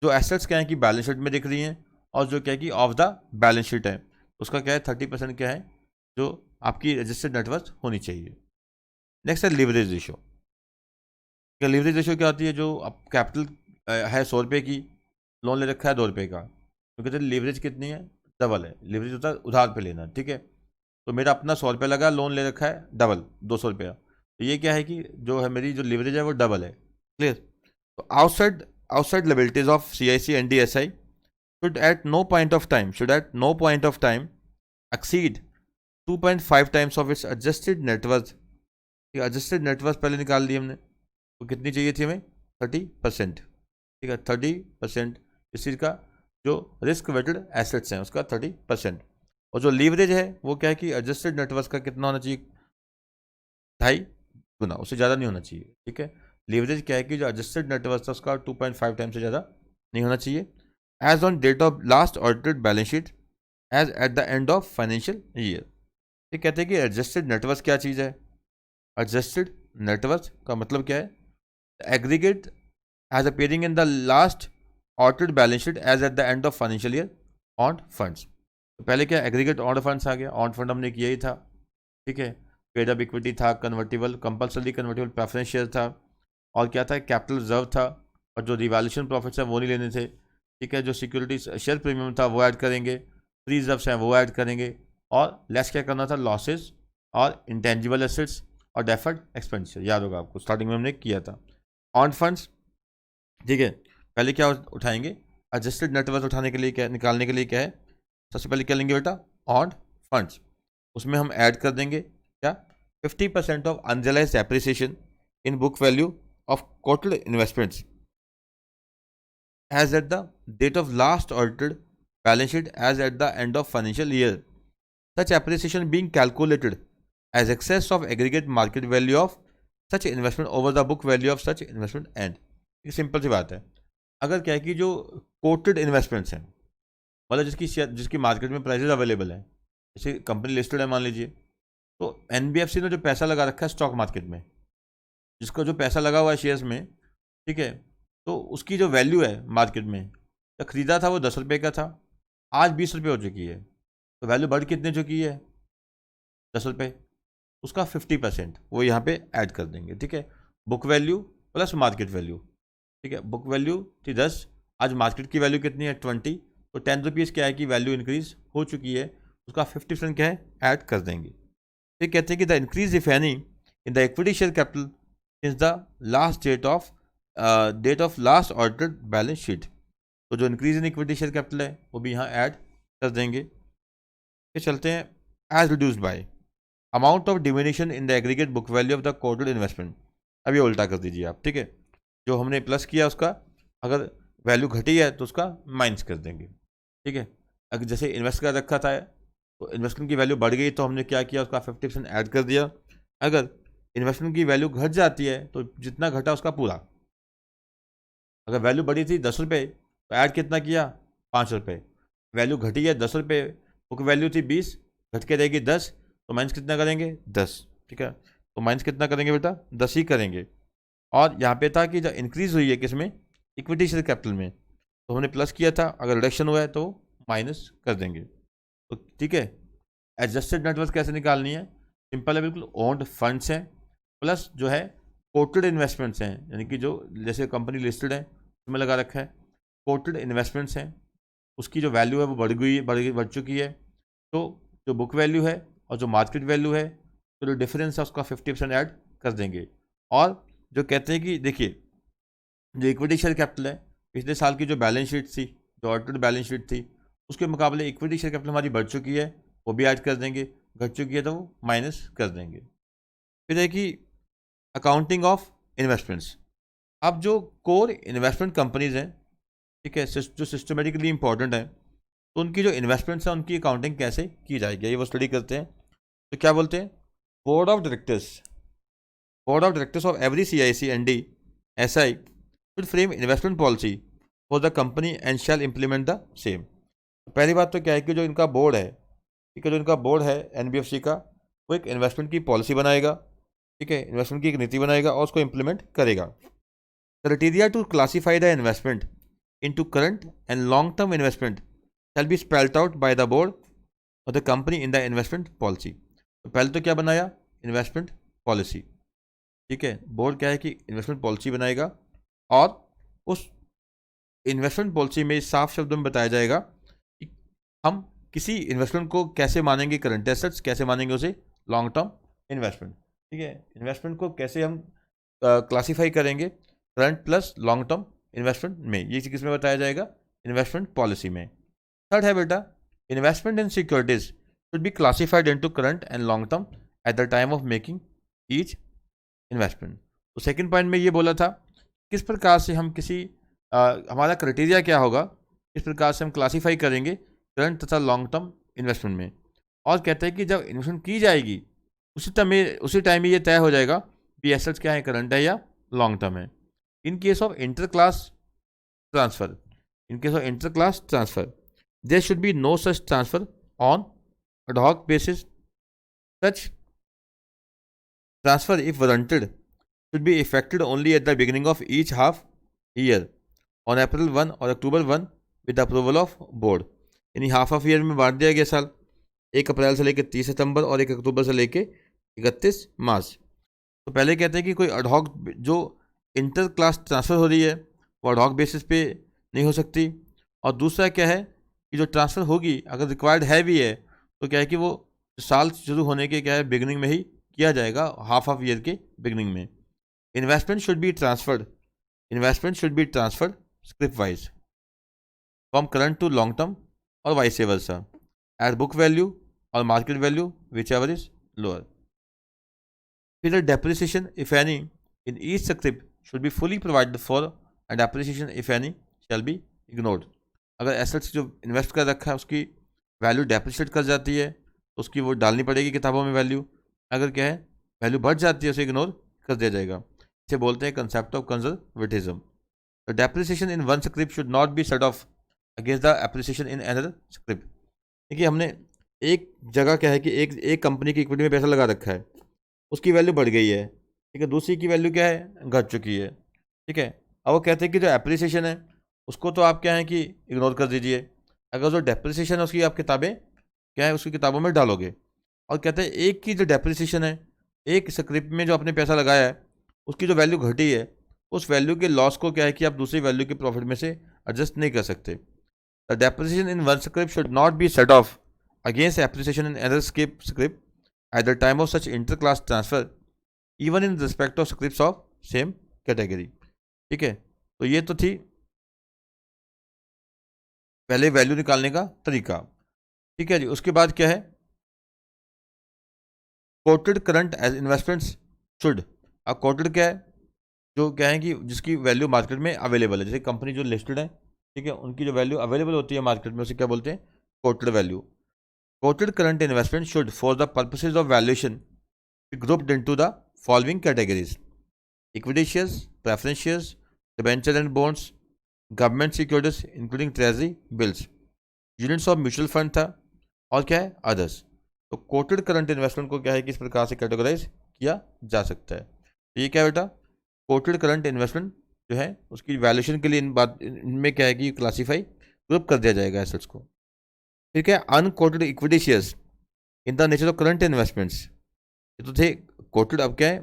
जो एसेट्स क्या है कि बैलेंस शीट में दिख रही हैं और जो क्या है कि ऑफ द बैलेंस शीट है उसका क्या है 30% क्या है जो आपकी रजिस्टर्ड नेटवर्थ होनी चाहिए। नेक्स्ट है लिवरेज रेशो। लिवरेज रेशो क्या होती है, जो अब कैपिटल है 100 रुपये की, लोन ले रखा है 2 रुपये का, तो कहते हैं लिवरेज कितनी है, डबल है। लिवरेज होता है उधार पे लेना, ठीक है। तो मेरा अपना 100 रुपये लगा, लोन ले रखा है डबल 200 रुपया, तो ये क्या है कि जो है मेरी जो लिवरेज है वो डबल है। क्लियर। तो outside liabilities of CIC NDSI should at no point of time exceed 2.5 times of its adjusted net worth। Adjusted net worth पहले निकाल ली हमने, तो कितनी चाहिए थी हमें? 30%। ठीक है, 30% इस चीज़ का जो रिस्क वेटेड एसेट्स हैं उसका 30%। और जो लीवरेज है वो क्या है कि एडजस्टेड नेट वर्थ का कितना होना चाहिए? 2.5 गुना, उससे ज़्यादा नहीं होना चाहिए। ठीक है, लीवरेज क्या है कि जो एडजस्टेड नेट वर्थ है उसका 2.5 टाइम से ज़्यादा नहीं होना चाहिए। As on date of last audited balance sheet as at the end of financial year. ये कहते हैं कि एडजस्टेड नेटवर्थ क्या चीज़ है? एडजस्टेड नेटवर्थ का मतलब क्या है? Aggregate as appearing in the last audited balance sheet as at the end of financial year on funds. तो पहले क्या एग्रीगेट ऑन फंड्स आ गया, ऑन फंड हमने किया ही था। ठीक है, पेड अप इक्विटी था, convertible compulsory convertible preference share था, और क्या था? कैपिटल रिजर्व था, और जो रिवैल्यूएशन प्रॉफिट्स है वो नहीं लेने थे। ठीक है, जो सिक्योरिटी शेयर प्रीमियम था वो ऐड करेंगे, फ्री रिजर्व्स हैं वो ऐड करेंगे, और लेस क्या करना था? लॉसेज और इंटेंजिबल एसेट्स और डेफर्ड एक्सपेंडिचर। याद होगा आपको स्टार्टिंग में हमने किया था। ऑन फंड्स, ठीक है, पहले क्या उठाएंगे? एडजस्टेड नेटवर्थ उठाने के लिए क्या, निकालने के लिए क्या है? सबसे पहले क्या लेंगे बेटा? On funds. उसमें हम ऐड कर देंगे क्या? 50% of unrealised appreciation in book value of coated investments as at the date of last audited balance sheet as at the end of financial year, such appreciation being calculated as excess of aggregate market value of such investment over the book value of such investment and। ये simple सी बात है। अगर क्या है कि जो coated investments हैं, मतलब जिसकी मार्केट में प्राइसेस अवेलेबल है, जैसे कंपनी लिस्टेड है मान लीजिए, तो NBFC ने जो पैसा लगा रखा है स्टॉक मार्केट में, जिसका जो पैसा लगा हुआ है शेयर्स में, ठीक है, तो उसकी जो वैल्यू है मार्केट में, जब खरीदा था वो 10 रुपये का था, आज 20 रुपये हो चुकी है, तो वैल्यू बढ़ कितने चुकी है? 10 रुपये। उसका 50% वो यहाँ पे ऐड कर देंगे। ठीक है, book value plus market value. ठीक है, बुक वैल्यू थी 10, आज मार्केट की वैल्यू कितनी है? 20, तो 10 रुपीज़ क्या है कि वैल्यू इंक्रीज हो चुकी है, उसका 50% क्या है? ऐड कर देंगे। फिर कहते हैं कि the increase if any in the equity share capital is the last date of last audited balance sheet. तो जो increase in equity share capital है वो भी यहाँ ऐड कर देंगे। फिर चलते हैं as reduced by amount of diminution in the aggregate book value of the quoted investment. अब ये उल्टा कर दीजिए आप। ठीक है, जो हमने प्लस किया उसका अगर वैल्यू घटी है तो उसका माइनस कर देंगे। ठीक है, अगर जैसे इन्वेस्ट कर रखा था तो इन्वेस्टमेंट की वैल्यू बढ़ गई तो हमने क्या किया? उसका 50% ऐड कर दिया। अगर इन्वेस्टमेंट की वैल्यू घट जाती है तो जितना घटा उसका पूरा, अगर वैल्यू बढ़ी थी 10 रुपये तो ऐड कितना किया? 5 रुपये। वैल्यू घटी है 10 रुपये, बुक वैल्यू थी 20, घट के रहेगी 10, तो माइनस कितना करेंगे? 10। ठीक है, तो माइनस कितना करेंगे बेटा? 10 ही करेंगे। और यहाँ पे था कि जब इंक्रीज हुई है किसमें? इक्विटी शेयर कैपिटल में, तो हमने प्लस किया था, अगर रिडक्शन हुआ है तो माइनस कर देंगे। तो ठीक है, एडजस्टेड नेटवर्थ कैसे निकालनी है? सिंपल है बिल्कुल। ओन्ड फंड्स हैं प्लस जो है कोटेड इन्वेस्टमेंट्स हैं, यानी कि जो जैसे कंपनी लिस्टेड है उसमें लगा रखा है, कोटेड इन्वेस्टमेंट्स हैं, उसकी जो वैल्यू है वो बढ़ चुकी है, तो जो बुक वैल्यू है और जो मार्केट वैल्यू है, तो जो डिफरेंस है उसका 50% ऐड कर देंगे। और जो कहते हैं कि देखिए, जो इक्विटी शेयर कैपिटल है, पिछले साल की जो बैलेंस शीट थी, जो ऑडिटेड बैलेंस शीट थी, उसके मुकाबले इक्विटी शेयर कैपिटल हमारी बढ़ चुकी है, वो भी ऐड कर देंगे। घट चुकी है तो वो माइनस कर देंगे। फिर है कि अकाउंटिंग ऑफ इन्वेस्टमेंट्स। अब जो कोर इन्वेस्टमेंट कंपनीज हैं, ठीक है, जो सिस्टमेटिकली इंपॉर्टेंट है, तो उनकी जो इन्वेस्टमेंट्स हैं उनकी अकाउंटिंग कैसे की जाएगी, ये वो स्टडी करते हैं। तो क्या बोलते हैं? Board of directors of every CIC ND SI should frame investment policy for the company and shall implement the same। पहली बात तो क्या है कि जो इनका बोर्ड है, ठीक है, जो इनका बोर्ड है NBFC का, वो एक इन्वेस्टमेंट की पॉलिसी बनाएगा। ठीक है, इन्वेस्टमेंट की एक नीति बनाएगा और उसको इम्प्लीमेंट करेगा। Criteria to classify the investment into current and long term investment shall be spelled out by the board और the company in the investment policy. तो पहले तो क्या बनाया? Investment policy. ठीक है, बोर्ड क्या है कि इन्वेस्टमेंट पॉलिसी बनाएगा, और उस इन्वेस्टमेंट पॉलिसी में साफ शब्दों में बताया जाएगा कि हम किसी इन्वेस्टमेंट को कैसे मानेंगे करंट एसेट्स, कैसे मानेंगे उसे लॉन्ग टर्म इन्वेस्टमेंट। ठीक है, इन्वेस्टमेंट को कैसे हम क्लासीफाई करेंगे, current plus long term investment में, ये किस में बताया जाएगा, इन्वेस्टमेंट पॉलिसी में। थर्ड है बेटा, investment in securities should be classified into current and long term eight the time of making each investment. तो सेकंड पॉइंट में ये बोला था किस प्रकार से हम किसी हमारा क्राइटेरिया क्या होगा, किस प्रकार से हम क्लासीफाई करेंगे करंट तथा लॉन्ग टर्म इन्वेस्टमेंट में। और कहते हैं कि जब इन्वेस्टमेंट की जाएगी उसी टाइम में ये तय हो जाएगा कि एसेट्स क्या है, करंट है या लॉन्ग टर्म है। इन case of inter class transfer, there should be no such transfer on ad hoc basis. Such transfer, if warranted, should be effected only at the beginning of each half year on April 1 or October 1 with the approval of board. यानी half of year में बांट दिया गया साल, 1 अप्रैल से लेकर 30 सितंबर और 1 अक्टूबर से लेकर 31 मार्च। तो पहले कहते हैं कि कोई अडहॉक जो इंटर क्लास ट्रांसफ़र हो रही है वो अडहॉक बेसिस पे नहीं हो सकती। और दूसरा क्या है कि जो ट्रांसफ़र होगी अगर रिक्वायर्ड है भी है तो क्या है कि वो साल शुरू होने के क्या है बिगनिंग में ही किया जाएगा, हाफ ऑफ ईयर के बिगनिंग में। Investment should be transferred script wise from current to long term और vice versa at book value और market value whichever is lower. फिर depreciation if any in each script should be fully provided for and depreciation if any shall be ignored. अगर assets जो invest कर रखा है उसकी value depreciate कर जाती है तो उसकी वो डालनी पड़ेगी किताबों में वैल्यू, अगर क्या है वैल्यू बढ़ जाती है उसे इग्नोर कर दिया जाएगा। इसे बोलते हैं concept of conservatism. The depreciation in one script should not be set of against the appreciation in another script. देखिए हमने एक जगह क्या है कि एक कंपनी की इक्विटी में पैसा लगा रखा है, उसकी वैल्यू बढ़ गई है, ठीक है, दूसरी की वैल्यू क्या है घट चुकी है, ठीक है। अब वो कहते हैं कि जो एप्रिसिएशन है उसको तो आप क्या है कि इग्नोर कर दीजिए, अगर जो डेप्रिसिएशन है उसकी आप किताबें क्या है उसकी किताबों में डालोगे। और कहते हैं एक की जो डेप्रिसिएशन है, एक स्क्रिप्ट में जो आपने पैसा लगाया है उसकी जो वैल्यू घटी है उस वैल्यू के लॉस को क्या है कि आप दूसरी वैल्यू के प्रॉफिट में से एडजस्ट नहीं कर सकते। The depreciation in one script should not be set of against appreciation in other script eight the time of such inter class transfer even in respect of script of same category. ठीक है, तो ये तो थी पहले value निकालने का तरीका। ठीक है जी, उसके बाद क्या है quoted current as investments should. अब कोटेड क्या है, जो क्या है कि जिसकी वैल्यू मार्केट में अवेलेबल है, जैसे कंपनी जो लिस्टेड है, ठीक है, उनकी जो वैल्यू अवेलेबल होती है मार्केट में उसे क्या बोलते हैं coated value. Coated current investment should for the purposes of valuation be grouped into the following categories: equity shares, preference shares, debenture and bonds, government securities including treasury bills, units of mutual fund था, और क्या है others. तो coated current investment को क्या है किस प्रकार से कैटेगराइज किया जा सकता है, तो ये क्या है बेटा कोटेड करंट इन्वेस्टमेंट जो है उसकी वैल्यूएशन के लिए इनमें क्या है कि क्लासीफाई ग्रुप कर दिया जाएगा एसेट्स को। ठीक है, unquoted equity shares in the nature of current investments, ये तो थे कोटेड, अब क्या है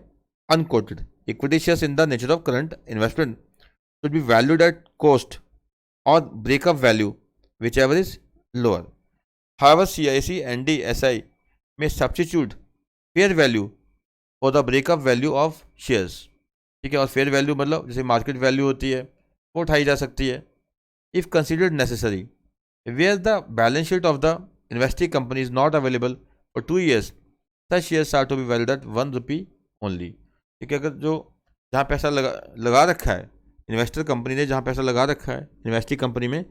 unquoted equity shares in the nature of current investment should be valued at cost or breakup value whichever is lower. However, CIC, ND, SI may substitute fair value for the breakup value of shares. ठीक है, और fair value मतलब जैसे market value होती है वो उठाई जा सकती है if considered necessary where the balance sheet of the investing company is not available for 2 years. Such shares are to be valued at 1 rupee only. ठीक है, अगर जो जहाँ पैसा लगा रखा है इन्वेस्टर कंपनी ने, जहाँ पैसा लगा रखा है इन्वेस्टिंग कंपनी में,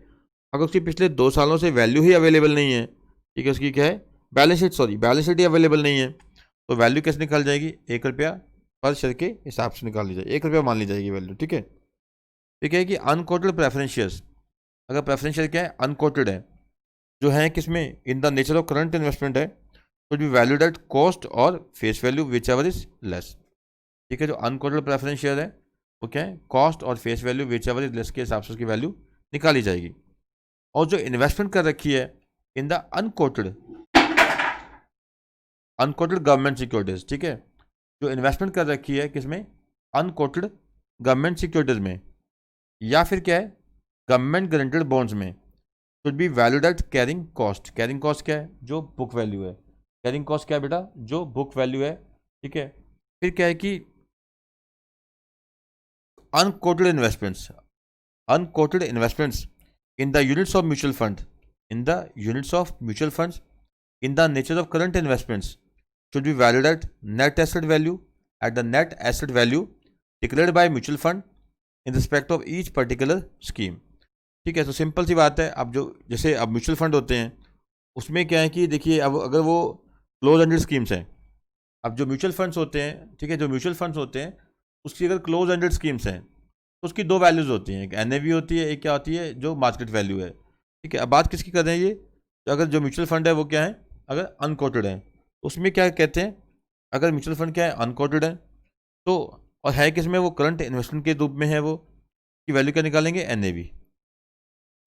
अगर उसकी पिछले 2 सालों से वैल्यू ही अवेलेबल नहीं है, ठीक है, उसकी क्या है बैलेंस शीट ही अवेलेबल नहीं है, तो वैल्यू कैसे निकाल जाएगी 1 रुपया पर शेयर के हिसाब से निकाल ली जाएगी, 1 रुपया मान ली जाएगी वैल्यू। ठीक है, ठीक है कि अनकोटेड प्रेफरेंस शेयर्स, अगर प्रेफरेंस शेयर क्या है अनकोटेड है, जो है किसमें in the nature of current investment है, should be valued at cost और face value whichever is less. ठीक है, जो अनकोटेड प्रेफरेंस शेयर है वो क्या है कॉस्ट और face value whichever is less के हिसाब से उसकी वैल्यू निकाली जाएगी। और जो इन्वेस्टमेंट कर रखी है in the unquoted government securities, ठीक है, जो इन्वेस्टमेंट कर रखी है किसमें अनकोटेड गवर्नमेंट सिक्योरिटीज में या फिर क्या है गवर्नमेंट गारंटेड बॉन्ड्स में, should be valued eight carrying cost. Carrying cost क्या है जो बुक वैल्यू है, कैरिंग कॉस्ट क्या है बेटा जो बुक वैल्यू है। ठीक है, फिर क्या है कि unquoted investments, unquoted investments in the units of mutual fund, in the units of mutual funds in the nature of current investments should be valued at net asset value, at the net asset value declared by mutual fund in respect of each particular scheme. ठीक है, तो simple सी बात है। अब जो जैसे अब mutual fund होते हैं उसमें क्या है कि देखिए, अब अगर वो क्लोज एंडेड स्कीम्स हैं, अब जो म्यूचुअल फंड्स होते हैं, ठीक है, जो म्यूचुअल फंड्स होते हैं उसकी अगर क्लोज एंडेड स्कीम्स हैं तो उसकी दो वैल्यूज होती हैं, एक एनएवी होती है, एक क्या होती है जो मार्केट वैल्यू है। ठीक है, अब बात किसकी कर रहे हैं ये, तो अगर जो म्यूचुअल फंड है वो क्या है, अगर अनकोटेड है उसमें क्या कहते हैं, अगर म्यूचुअल फंड क्या है अनकोटेड है तो, और है किसमें, वो करंट इन्वेस्टमेंट के रूप में है, वो की वैल्यू क्या निकालेंगे, एनएवी।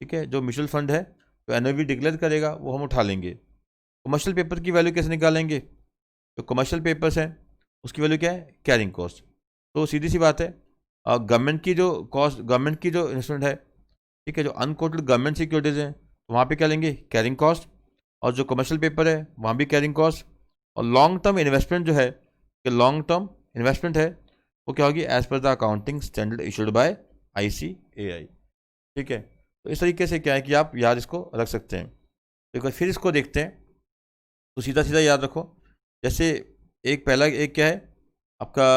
ठीक है, जो म्यूचुअल फंड है तो एनएवी डिक्लेयर करेगा वो हम उठा लेंगे। कमर्शियल पेपर की वैल्यू कैसे निकालेंगे, तो कमर्शियल पेपर्स हैं उसकी वैल्यू क्या है, कैरिंग कॉस्ट। तो सीधी सी बात है, गवर्नमेंट की जो कॉस्ट, गवर्नमेंट की जो इन्वेस्टमेंट है, ठीक है, जो अनकोटेड गवर्नमेंट सिक्योरिटीज़ हैं तो वहाँ पे क्या लेंगे, कैरिंग कॉस्ट, और जो कमर्शियल पेपर है वहाँ भी कैरिंग कॉस्ट। और लॉन्ग टर्म इन्वेस्टमेंट जो है, कि लॉन्ग टर्म इन्वेस्टमेंट है वो क्या होगी, as per the accounting standard issued by ICAI। ठीक है, तो इस तरीके से क्या है कि आप याद इसको रख सकते हैं। तो एक बार फिर इसको देखते हैं, तो सीधा सीधा याद रखो। जैसे एक पहला एक क्या है आपका,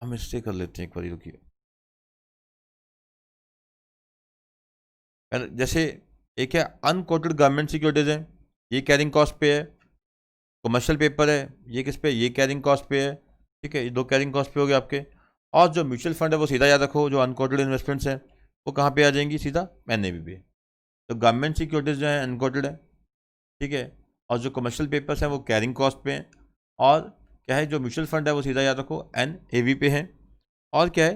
हम इससे कर लेते हैं एक बार, रुकिए। जैसे एक है अनकोटेड गवर्नमेंट सिक्योरिटीज है, ये कैरिंग कॉस्ट पे है। कमर्शियल पेपर है, ये किस पे, ये कैरिंग कॉस्ट पे है। ठीक है, ये दो कैरिंग कॉस्ट पे हो गए आपके। और जो म्यूचुअल फंड है वो सीधा याद रखो, जो अनकोटेड इन्वेस्टमेंट्स हैं वो कहाँ पे आ जाएंगी, सीधा एनएवी पे। तो गवर्नमेंट सिक्योरिटीज जो है अनकोटेड है, ठीक है, और जो कमर्शियल पेपर्स हैं वो कैरिंग कॉस्ट पे हैं। और क्या है, जो म्यूचुअल फंड है वो सीधा याद रखो NAV पे है। और क्या है,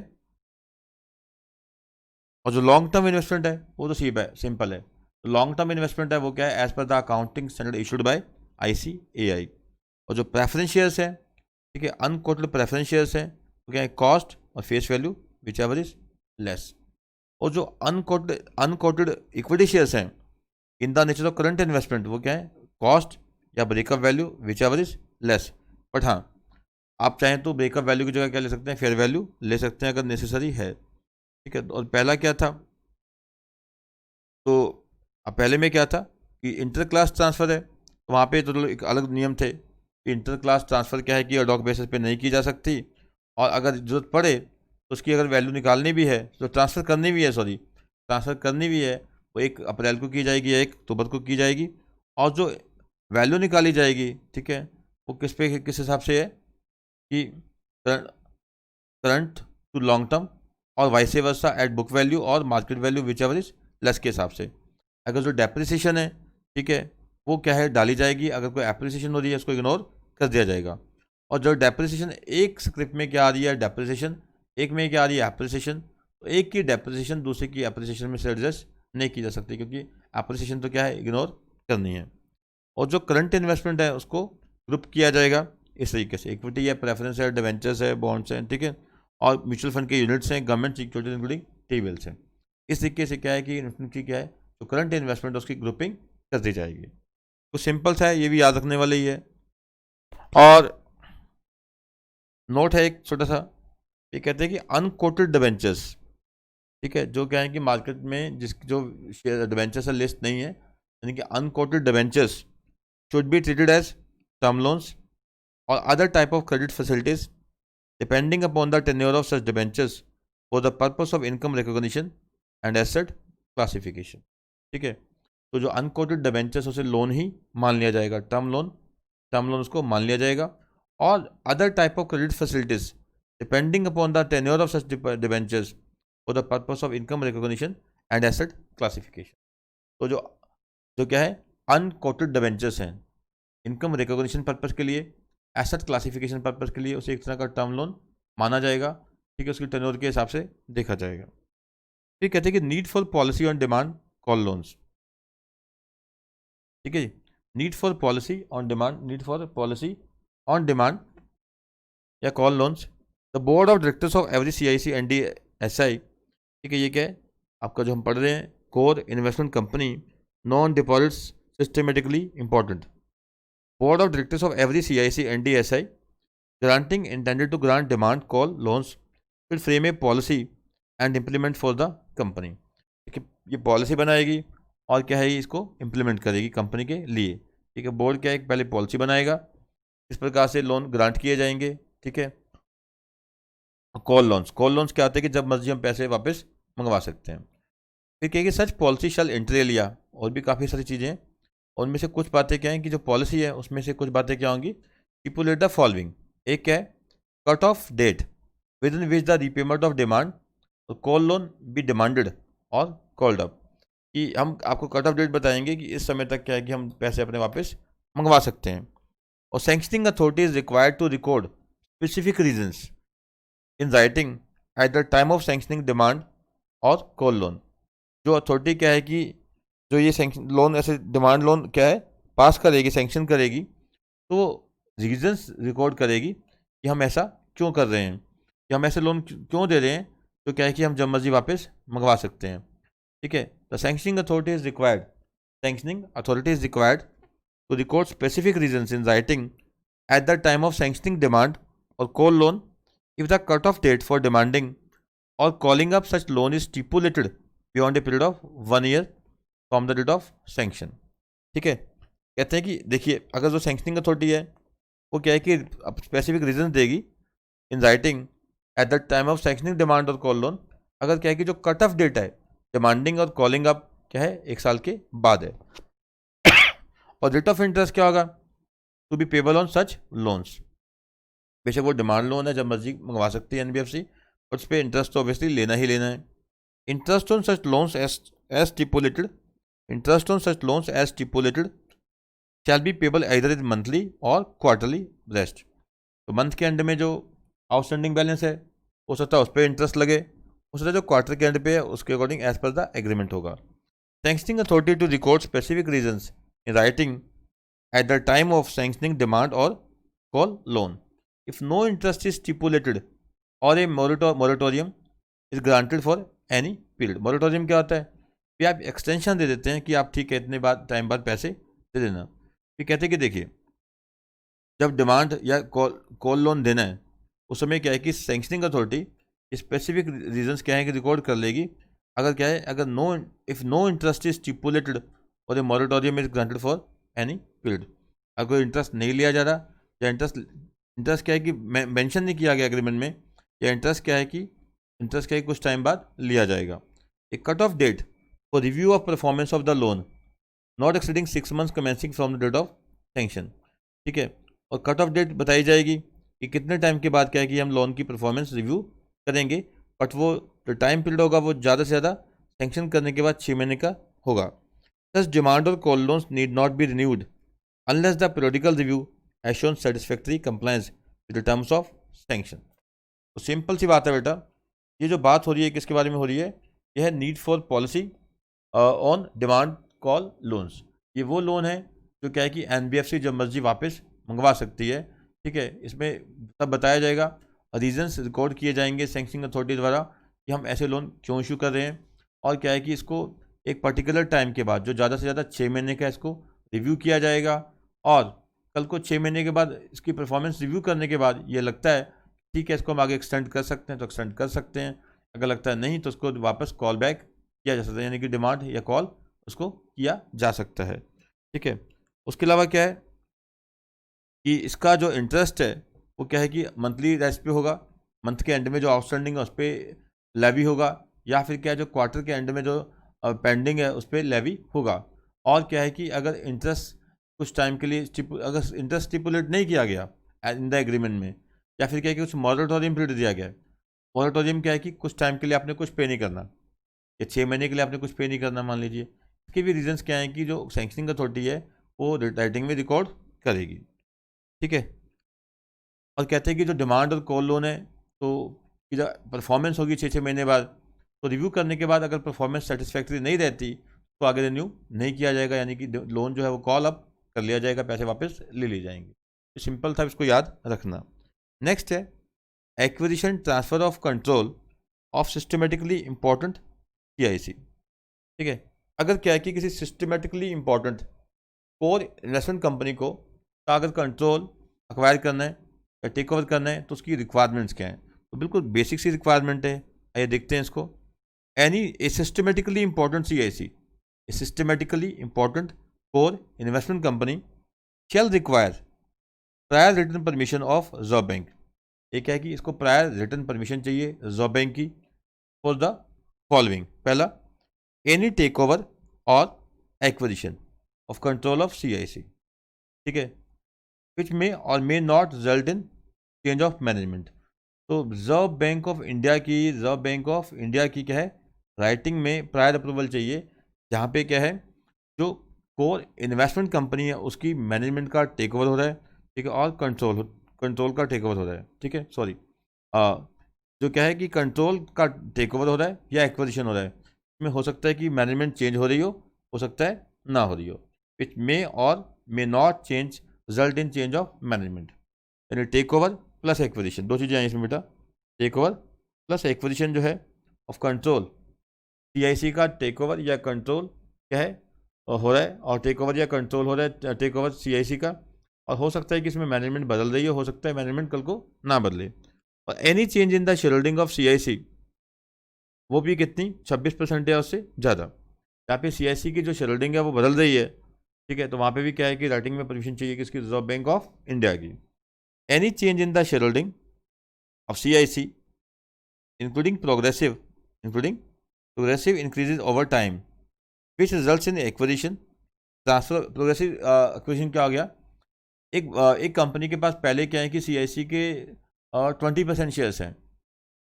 और जो लॉन्ग टर्म इन्वेस्टमेंट है वो तो सिंपल है। तो लॉन्ग टर्म इन्वेस्टमेंट है वो क्या है, as per the accounting standard issued by ICAI। और जो प्रेफरेंस शेयर्स हैं, ठीक है, अनकोटेड प्रेफरेंस शेयर्स हैं वो क्या है, कॉस्ट और face value whichever is less. और जो अनकोटेड इक्विटी शेयर्स हैं इन the nature of current investment वो क्या है, कॉस्ट या breakup value whichever is less. But हाँ, आप चाहें तो ब्रेकअप वैल्यू की जगह क्या ले सकते हैं, फेयर वैल्यू ले सकते हैं अगर नेसेसरी है। ठीक है, और पहला क्या था, तो अब पहले में क्या था कि इंटर क्लास ट्रांसफ़र है, तो वहाँ पे तो एक अलग नियम थे कि इंटर क्लास ट्रांसफ़र क्या है कि अडॉक बेसिस पे नहीं की जा सकती, और अगर ज़रूरत पड़े तो उसकी अगर वैल्यू निकालनी भी है, तो ट्रांसफ़र करनी भी है, सॉरी ट्रांसफ़र करनी भी है, वो 1 अप्रैल को की जाएगी या 1 अक्टूबर को की जाएगी। और जो वैल्यू निकाली जाएगी, ठीक है, वो किस हिसाब से है कि करंट टू लॉन्ग टर्म और vice versa at book value और market value whichever is less के हिसाब से। अगर जो डेप्रिसिएशन है, ठीक है, वो क्या है डाली जाएगी, अगर कोई एप्रिसिएशन हो रही है उसको इग्नोर कर दिया जाएगा। और जो डेप्रिसिएशन एक स्क्रिप्ट में क्या आ रही है, डेप्रिसिएशन एक में क्या आ रही है, एप्रिसिएशन, तो एक की डेप्रिसिएशन दूसरे की एप्रिसिएशन में से एडजस्ट नहीं की जा सकती, क्योंकि एप्रिसिएशन तो क्या है, इग्नोर करनी है। और जो करंट इन्वेस्टमेंट है उसको ग्रुप किया जाएगा इस तरीके से, इक्विटी है, प्रेफरेंस है, डिवेंचर्स है, बॉन्ड्स हैं, ठीक है, और म्यूचुअल फंड के यूनिट्स हैं, गवर्नमेंट सिक्योरिटीज इंक्लूडिंग टी-बिल्स हैं। इस तरीके से क्या है कि इन्वेस्टमेंट की क्या है, तो करंट इन्वेस्टमेंट उसकी ग्रुपिंग कर दी जाएगी। तो सिंपल सा है, ये भी याद रखने वाला ही है। और नोट है एक छोटा सा, ये कहते हैं कि अनकोटेड डिवेंचर्स, ठीक है, जो क्या है कि मार्केट में जो डिवेंचर्स लिस्ट नहीं है, यानी कि unquoted debentures should be treated as term loans or other type of credit facilities depending upon the tenure of such debentures for the purpose of income recognition and asset classification। ठीक है, तो जो unquoted debentures उसे loan ही मान लिया जाएगा, term loan उसको मान लिया जाएगा। और other type of credit facilities depending upon the tenure of such debentures for the purpose of income recognition and asset classification. तो जो क्या है, अनकोटेड डिबेंचर्स हैं, इनकम रिकॉग्निशन पर्पस के लिए, एसेट क्लासिफिकेशन पर्पस के लिए उसे एक तरह का टर्म लोन माना जाएगा। ठीक है, उसकी टेन्योर के हिसाब से देखा जाएगा। फिर कहते हैं कि need for policy on demand call loans. ठीक है, need for policy on demand, need for policy on demand या call loans. The board of directors of every CIC NDSI, ठीक है, ये क्या है आपका जो हम पढ़ रहे हैं, core investment company non deposits systematically important. Board of directors of every CIC NDSI granting intended to grant demand call loans फिर frame a policy and implement for the company. ठीक है, ये पॉलिसी बनाएगी और क्या है इसको इम्प्लीमेंट करेगी कंपनी के लिए। ठीक है, बोर्ड क्या है पहले पॉलिसी बनाएगा इस प्रकार से लोन ग्रांट किए जाएंगे। ठीक है, कॉल लोन्स क्या होते हैं कि जब मर्जी हम पैसे वापस मंगवा सकते हैं। फिर कहेगी सच पॉलिसी शैल इंटेल या और भी काफ़ी सारी चीज़ें हैं। उनमें से कुछ बातें क्या हैं कि जो पॉलिसी है उसमें से कुछ बातें क्या होंगी, स्टिपुलेट द फॉलोइंग। एक क्या है, cut off date within which the repayment of demand call loan be demanded or called up, कि हम आपको कट ऑफ डेट बताएंगे कि इस समय तक क्या है कि हम पैसे अपने वापस मंगवा सकते हैं। और sanctioning authority is required to record specific reasons in writing at the time of sanctioning demand और कॉल लोन। जो अथॉरिटी क्या है कि जो ये सैंक्शन लोन ऐसे डिमांड लोन क्या है पास करेगी, सैंक्शन करेगी, तो रीजंस रिकॉर्ड करेगी कि हम ऐसा क्यों कर रहे हैं, कि हम ऐसे लोन क्यों दे रहे हैं, तो क्या है कि हम जब मर्जी वापस मंगवा सकते हैं। ठीक है, the sanctioning authority is required, sanctioning authority is required to record specific reasons in writing at the time of sanctioning demand और call loan if the cut-off date for demanding or calling up such loan is stipulated beyond a period of 1 year from the date of sanction। ठीक है, कहते हैं कि देखिए अगर जो sanctioning authority है वो क्या है कि स्पेसिफिक रीजन देगी इन writing at the time of sanctioning demand और कॉल लोन, अगर क्या है कि जो कट ऑफ डेट है डिमांडिंग और कॉलिंग अप क्या है 1 साल के बाद है। और रेट ऑफ इंटरेस्ट क्या होगा, to be payable on such loans. बेशक वो डिमांड लोन है, जब मर्जी मंगवा सकती है एनबीएफसी, और उस पर इंटरेस्ट तो ऑब्वियसली लेना ही लेना है। Interest on such loans as stipulated, interest on such loans as stipulated shall be payable either in monthly or quarterly rest. तो मंथ के एंड में जो आउटस्टैंडिंग बैलेंस है हो सकता है उस पर इंटरेस्ट लगे, हो सकता है जो क्वार्टर के एंड पे है उसके according as per the agreement होगा। Sanctioning authority to record specific reasons in writing at the time of sanctioning demand और call loan. If no interest is stipulated or a moratorium is granted for any period। moratorium क्या होता है कि आप extension दे देते हैं कि आप ठीक है इतने बाद टाइम बाद पैसे दे देना। फिर कहते हैं कि देखिए जब डिमांड या कॉल लोन देना है उस समय क्या है कि सैंक्शनिंग अथॉरिटी स्पेसिफिक रीजंस क्या है कि रिकॉर्ड कर लेगी। अगर क्या है, अगर if no interest is stipulated और a moratorium is granted for any period, अगर कोई इंटरेस्ट नहीं लिया जा रहा या इंटरेस्ट क्या है कि मेंशन नहीं किया गया एग्रीमेंट में, या इंटरेस्ट क्या है कि कुछ टाइम बाद लिया जाएगा। एक cut off date for review of performance of the loan not exceeding 6 months commencing from the date of sanction. ठीक है, और कट ऑफ डेट बताई जाएगी कि कितने टाइम के बाद क्या है कि हम लोन की परफॉर्मेंस रिव्यू करेंगे, बट वो जो टाइम पीरियड होगा वो ज़्यादा से ज़्यादा सैंक्शन करने के बाद 6 महीने का होगा। दस डिमांड और call loans need not be renewed unless the periodical review has shown satisfactory compliance with the terms of sanction। तो सिंपल सी बात है बेटा, ये जो बात हो रही है किसके बारे में हो रही है, यह है need for policy on demand call loans. ये वो लोन है जो क्या है कि एनबीएफसी जब मर्जी वापस मंगवा सकती है। ठीक है, इसमें सब बताया जाएगा, रीजंस रिकॉर्ड किए जाएंगे सैंक्शनिंग अथॉरिटी द्वारा कि हम ऐसे लोन क्यों इशू कर रहे हैं, और क्या है कि इसको एक पर्टिकुलर टाइम के बाद जो ज़्यादा से ज़्यादा 6 महीने का इसको रिव्यू किया जाएगा। और कल को 6 महीने के बाद इसकी परफॉर्मेंस रिव्यू करने के बाद ये लगता है ठीक है इसको हम आगे एक्सटेंड कर सकते हैं तो एक्सटेंड कर सकते हैं, अगर लगता है नहीं तो उसको वापस कॉल बैक किया जा सकता है, यानी कि डिमांड या कॉल उसको किया जा सकता है। ठीक है, उसके अलावा क्या है कि इसका जो इंटरेस्ट है वो क्या है कि मंथली रेस्ट पे होगा, मंथ के एंड में जो आउटस्टैंडिंग है उस पर लेवी होगा, या फिर क्या है जो क्वार्टर के एंड में जो पेंडिंग है उस पर लेवी होगा। और क्या है कि अगर इंटरेस्ट कुछ टाइम के लिए अगर इंटरेस्ट स्टिपुलेट नहीं किया गया इन द एग्रीमेंट में, या फिर क्या है कि कुछ मॉरेटोरियम पीरियड दिया गया है। मॉरेटोरियम क्या है कि कुछ टाइम के लिए आपने कुछ पे नहीं करना, या 6 महीने के लिए आपने कुछ पे नहीं करना मान लीजिए, इसके भी रीजंस क्या हैं कि जो सैंक्शनिंग अथॉरिटी है वो राइटिंग में रिकॉर्ड करेगी। ठीक है, और कहते हैं कि जो डिमांड और कॉल लोन है तो कि जो परफॉर्मेंस होगी 6 महीने बाद, तो रिव्यू करने के बाद अगर परफॉर्मेंस सेटिस्फैक्ट्री नहीं रहती तो आगे रिन्यू नहीं किया जाएगा, यानी कि लोन जो है वो कॉल अप कर लिया जाएगा, पैसे वापस ले लिए जाएंगे। तो सिंपल था, इसको याद रखना। नेक्स्ट है acquisition transfer of control of systematically important TIC. ठीक है, अगर क्या है कि किसी systematically important core investment company को का अगर कंट्रोल अक्वायर करना है या टेक ओवर करना है तो उसकी रिक्वायरमेंट्स क्या हैं। तो बिल्कुल बेसिक सी रिक्वायरमेंट है, आइए देखते हैं इसको। Any A systematically important CIC, A systematically important core investment company shall require prior return permission of reserve bank. ये क्या है कि इसको प्रायर रिटर्न परमिशन चाहिए रिजर्व बैंक की फॉर द फॉलोइंग। पहला, एनी टेक ओवर और acquisition of control of CIC, ठीक है, विच मे और may not result in change of management. तो रिजर्व बैंक ऑफ इंडिया की क्या है, राइटिंग में प्रायर अप्रूवल चाहिए, जहाँ पे क्या है जो कोर इन्वेस्टमेंट कंपनी है उसकी मैनेजमेंट का टेक ओवर हो रहा है, ठीक है, और कंट्रोल का टेक ओवर हो रहा है, ठीक है, सॉरी, जो क्या है कि कंट्रोल का टेक ओवर हो रहा है या एक्विजिशन हो रहा है, इसमें हो सकता है कि मैनेजमेंट चेंज हो सकता है ना हो रही हो, विच मे और may not change result in change of management. यानी टेक ओवर प्लस एक्विजिशन, दो चीज़ें आई इसमें बेटा, टेक ओवर प्लस एक्विजिशन जो है ऑफ कंट्रोल, CIC का टेक ओवर या कंट्रोल क्या है हो रहा है, और टेक ओवर या कंट्रोल हो रहा है टेक ओवर CIC का, और हो सकता है कि इसमें मैनेजमेंट बदल रही हो सकता है मैनेजमेंट कल को ना बदले। और any change in the share holding of CIC, वो भी कितनी 26% या उससे ज़्यादा। यहाँ पे CIC की जो शेयर होल्डिंग है वो बदल रही है, ठीक है, तो वहाँ पे भी क्या है कि राइटिंग में परमिशन चाहिए किसकी, रिजर्व बैंक ऑफ इंडिया की। Any change in the share holding of CIC including progressive increases over time which results in acquisition transfer. Progressive acquisition क्या हो गया, एक कंपनी के पास पहले क्या है कि CIC के 20% शेयर्स हैं,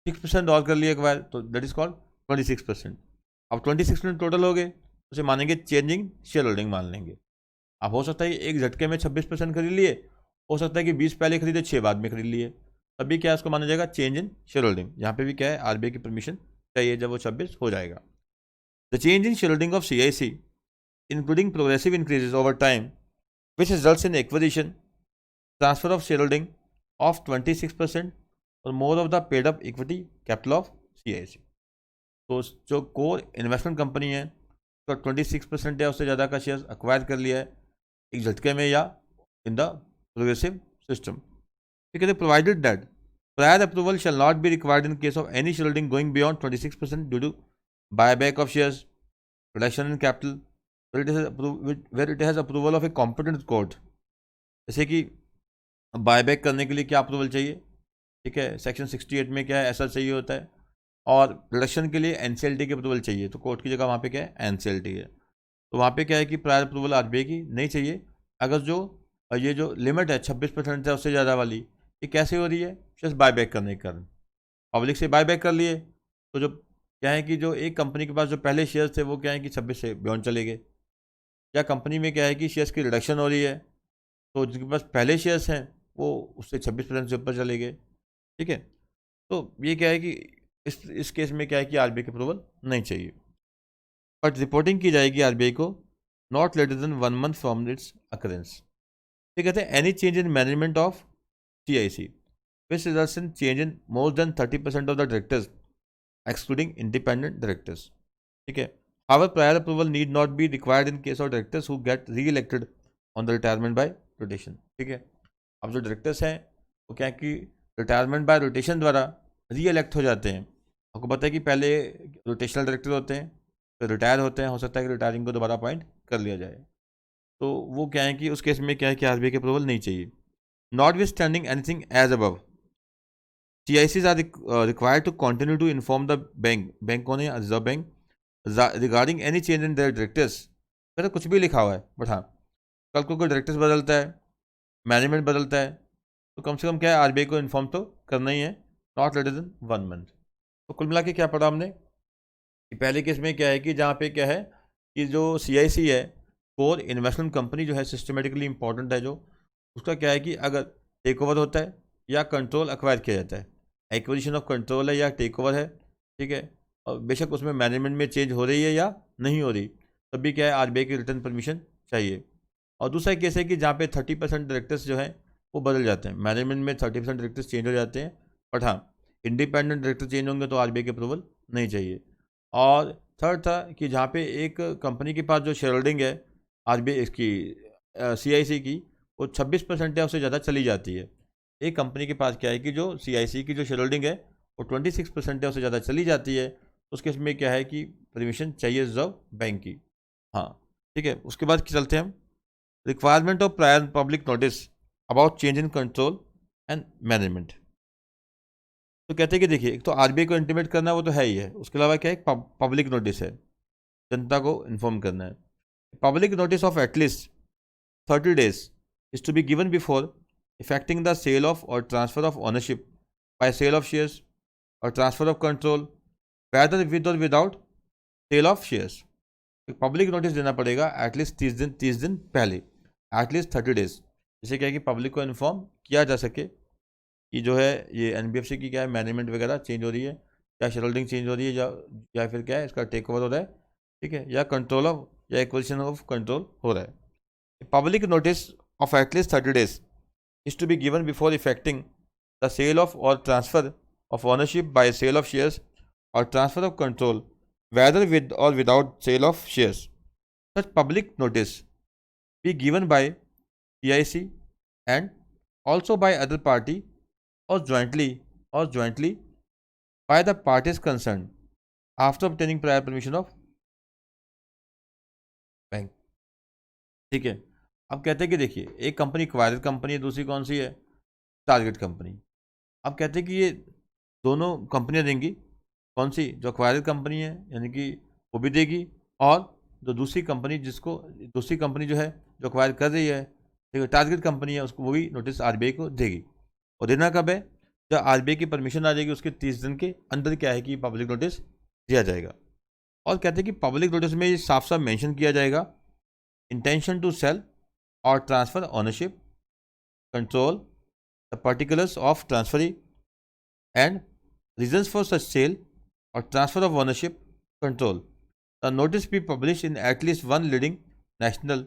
6% और कर लिया एक बार, तो दैट इज कॉल्ड 26%। अब 26% टोटल हो गए, उसे मानेंगे चेंजिंग शेयर होल्डिंग मान लेंगे। अब हो सकता है कि एक झटके में 26% खरीद लिए, हो सकता है कि 20 पहले खरीदे 6 बाद में खरीद लिए, तभी क्या उसको माना जाएगा चेंज इन शेयर होल्डिंग। यहाँ पे भी क्या है RBI की परमिशन चाहिए जब वो 26 हो जाएगा। The change in share holding of CIC including progressive increases over time which results in acquisition transfer of share holding of 26% और more of the paid up equity capital of CIC। तो जो core investment company है तो 26% या उससे ज़्यादा का share acquire कर लिया है एक झटके में या इन द प्रोग्रेसिव सिस्टम, ठीक है। Provided that prior approval shall not be required in case of any share holding going beyond 26% due to buyback of shares, reduction in capital, where it has approval of a competent court। जैसे कि buyback करने के लिए क्या approval चाहिए, ठीक है, section 68 में क्या है ऐसा चाहिए होता है, और रिडक्शन के लिए NCLT की अप्रूवल चाहिए, तो कोर्ट की जगह वहाँ पे क्या है NCLT है, तो वहाँ पे क्या है कि प्रायर अप्रूवल RBI की नहीं चाहिए। अगर जो ये जो लिमिट है 26% है उससे ज़्यादा वाली, ये कैसे हो रही है, जस्ट बायबैक करने के कारण पब्लिक से बायबैक कर लिए, तो जो क्या है कि जो एक कंपनी के पास जो पहले शेयर्स थे वो क्या है कि 26 से बियॉन्ड चले गए, या कंपनी में क्या है कि शेयर्स की रिडक्शन हो रही है, तो जिनके पास पहले शेयर्स हैं वो उससे 26% से ऊपर चले गए, ठीक है। तो ये क्या है कि इस केस में क्या है कि RBI की अप्रूवल नहीं चाहिए, बट रिपोर्टिंग की जाएगी RBI को not later than 1 month from its occurrence. ठीक कहते हैं any change in management of CIC which results in change in more than 30% of the directors excluding independent directors, ठीक है। However, prior approval need not be required in case of directors who get re-elected on the retirement by rotation, ठीक है। अब जो directors हैं वो क्या है कि रिटायरमेंट बाय रोटेशन द्वारा री इलेक्ट हो जाते हैं। आपको पता है कि पहले रोटेशनल डायरेक्टर होते हैं, तो रिटायर होते हैं, हो सकता है कि रिटायरिंग को दोबारा अपॉइंट कर लिया जाए, तो वो क्या है कि उस केस में क्या है कि RBI की अप्रूवल नहीं चाहिए। Notwithstanding anything as above, CICs are required to continue to inform the bank कौन है, reserve bank, regarding any change in their directors. तो कुछ भी लिखा हुआ है, बट हाँ कल को कोई डायरेक्टर्स बदलता है, मैनेजमेंट बदलता है, तो कम से कम क्या है RBI को इन्फॉर्म तो करना ही है, नॉट लेटर देन 1 मंथ। तो कुल मिला के क्या पढ़ा हमने कि पहले केस में क्या है कि जहाँ पे क्या है कि जो CIC है कोर इन्वेस्टमेंट कंपनी जो है सिस्टमेटिकली इंपॉर्टेंट है, जो उसका क्या है कि अगर टेक ओवर होता है या कंट्रोल अक्वायर किया जाता है, एक्विजिशन ऑफ कंट्रोल है या टेक ओवर है, ठीक है, और बेशक उसमें मैनेजमेंट में चेंज हो रही है या नहीं हो रही, तब भी क्या है RBI की रिटर्न परमिशन चाहिए। और दूसरा केस है कि जहाँ पे 30% डायरेक्टर्स जो हैं वो बदल जाते हैं, मैनेजमेंट में 30% डायरेक्टर्स चेंज हो जाते हैं, बट हाँ इंडिपेंडेंट डायरेक्टर चेंज होंगे तो RBI की अप्रूवल नहीं चाहिए। और थर्ड था कि जहाँ पे एक कंपनी के पास जो शेयर होल्डिंग है RBI इसकी CIC की वो 26% या उससे ज़्यादा चली जाती है, एक कंपनी के पास क्या है कि जो CIC की जो शेयर होल्डिंग है वो 26% है, उससे ज़्यादा चली जाती है, उस केस में क्या है कि परमिशन चाहिए रिजर्व बैंक की। हाँ ठीक है, उसके बाद चलते हैं हम requirement of prior public notice about change in control and management. तो कहते हैं कि देखिए, एक तो RBI को इंटीमेट करना है, वो तो है ही है, उसके अलावा क्या है, पब्लिक नोटिस है, जनता को इन्फॉर्म करना है। Public notice of at least 30 days is to be given before effecting the sale of or transfer of ownership by sale of shares or transfer of control, whether with or without sale of shares। Public notice देना पड़ेगा at least 30 दिन पहले, at least 30 days, जिससे क्या है कि public को inform किया जा सके कि जो है ये NBFC की क्या है मैनेजमेंट वगैरह चेंज हो रही है, क्या शेयर होल्डिंग चेंज हो रही है, या फिर क्या है इसका टेक ओवर हो रहा है, ठीक है, या कंट्रोल ऑफ या एक्विजिशन ऑफ कंट्रोल हो रहा है। Public notice of at least 30 days is to be given before effecting the sale of or transfer of ownership by sale of shares or transfer of control, whether with or without sale of shares। Such public notice be given by CIC and also by other party or jointly by the parties concerned after obtaining prior permission of bank। ठीक है, अब कहते हैं कि देखिए, एक company acquired company है, दूसरी कौन सी है, टारगेट कंपनी। अब कहते हैं कि ये दोनों कंपनियां देंगी, कौन सी, जो एक्वायर्ड कंपनी है यानी कि वो भी देगी, और जो दूसरी कंपनी जो है जो एक्वायर कर रही है, ठीक है, टारगेट कंपनी है, उसको वो भी नोटिस RBI को देगी। और देना कब है, जब RBI की परमिशन आ जाएगी, उसके 30 दिन के अंदर क्या है कि पब्लिक नोटिस दिया जाएगा। और कहते हैं कि पब्लिक नोटिस में ये साफ साफ मेंशन किया जाएगा इंटेंशन टू सेल और transfer ownership, control, the particulars of transferee and reasons for such sale or transfer of ownership, control। The notice be published in at least one leading national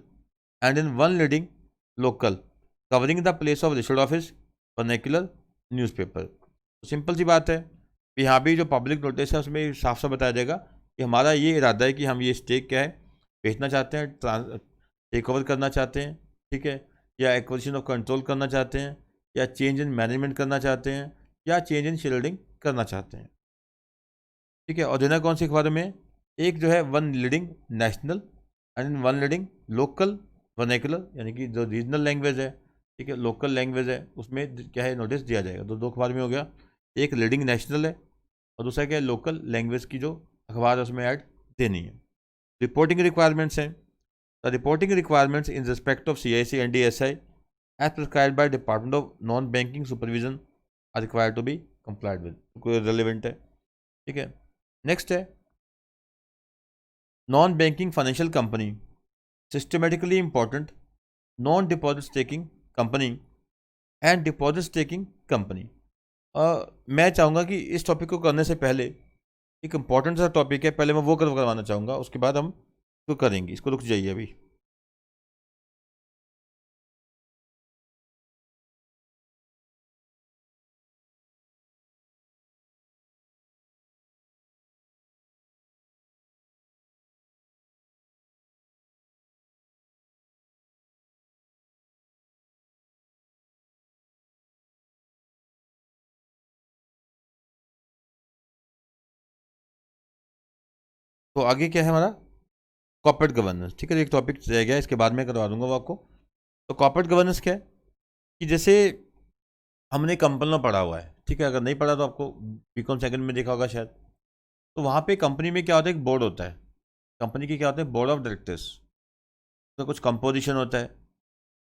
and in one leading local covering the place of registered office vernacular newspaper। तो simple सी बात है कि यहाँ भी जो public notice है उसमें साफ साफ बताया जाएगा कि हमारा ये इरादा है कि हम ये स्टेक क्या है बेचना चाहते हैं, टेक ओवर करना चाहते हैं, ठीक है, या एक्विजिशन ऑफ कंट्रोल करना चाहते हैं, या चेंज इन मैनेजमेंट करना चाहते हैं, या चेंज इन शेयर होल्डिंग करना चाहते हैं। ठीक है, और देना कौन सी अखबार में, एक जो है one leading national and one leading local vernacular, यानी कि जो रीजनल लैंग्वेज है, ठीक है, लोकल लैंग्वेज है, उसमें क्या है नोटिस दिया जाएगा। दो अखबार में हो गया, एक लीडिंग नेशनल है और दूसरा क्या है लोकल लैंग्वेज की जो अखबार है उसमें ऐड देनी है। रिपोर्टिंग रिक्वायरमेंट्स हैं, the reporting requirements in respect of CIC and DSI as prescribed by department of non banking supervision are required to be complied with, relevant है। ठीक है, नेक्स्ट है non banking financial company, systematically important non deposit taking company and deposit taking company. मैं चाहूँगा कि इस topic को करने से पहले एक इंपॉर्टेंट सा टॉपिक है, पहले मैं वो करवाना चाहूँगा, उसके बाद हम इसको करेंगे। इसको रुक जाइए अभी। तो आगे क्या है हमारा, कॉर्पोरेट गवर्नेंस। ठीक है, एक टॉपिक रह गया, इसके बाद में करवा दूंगा वो आपको। तो कॉर्पोरेट गवर्नेंस क्या है कि जैसे हमने कंपनी में पढ़ा हुआ है, ठीक है, अगर नहीं पढ़ा तो आपको BCom सेकंड में देखा होगा शायद। तो वहाँ पे कंपनी में क्या होता है, एक बोर्ड होता है, कंपनी की क्या होता है, बोर्ड ऑफ डायरेक्टर्स। तो कुछ कंपोजिशन होता है,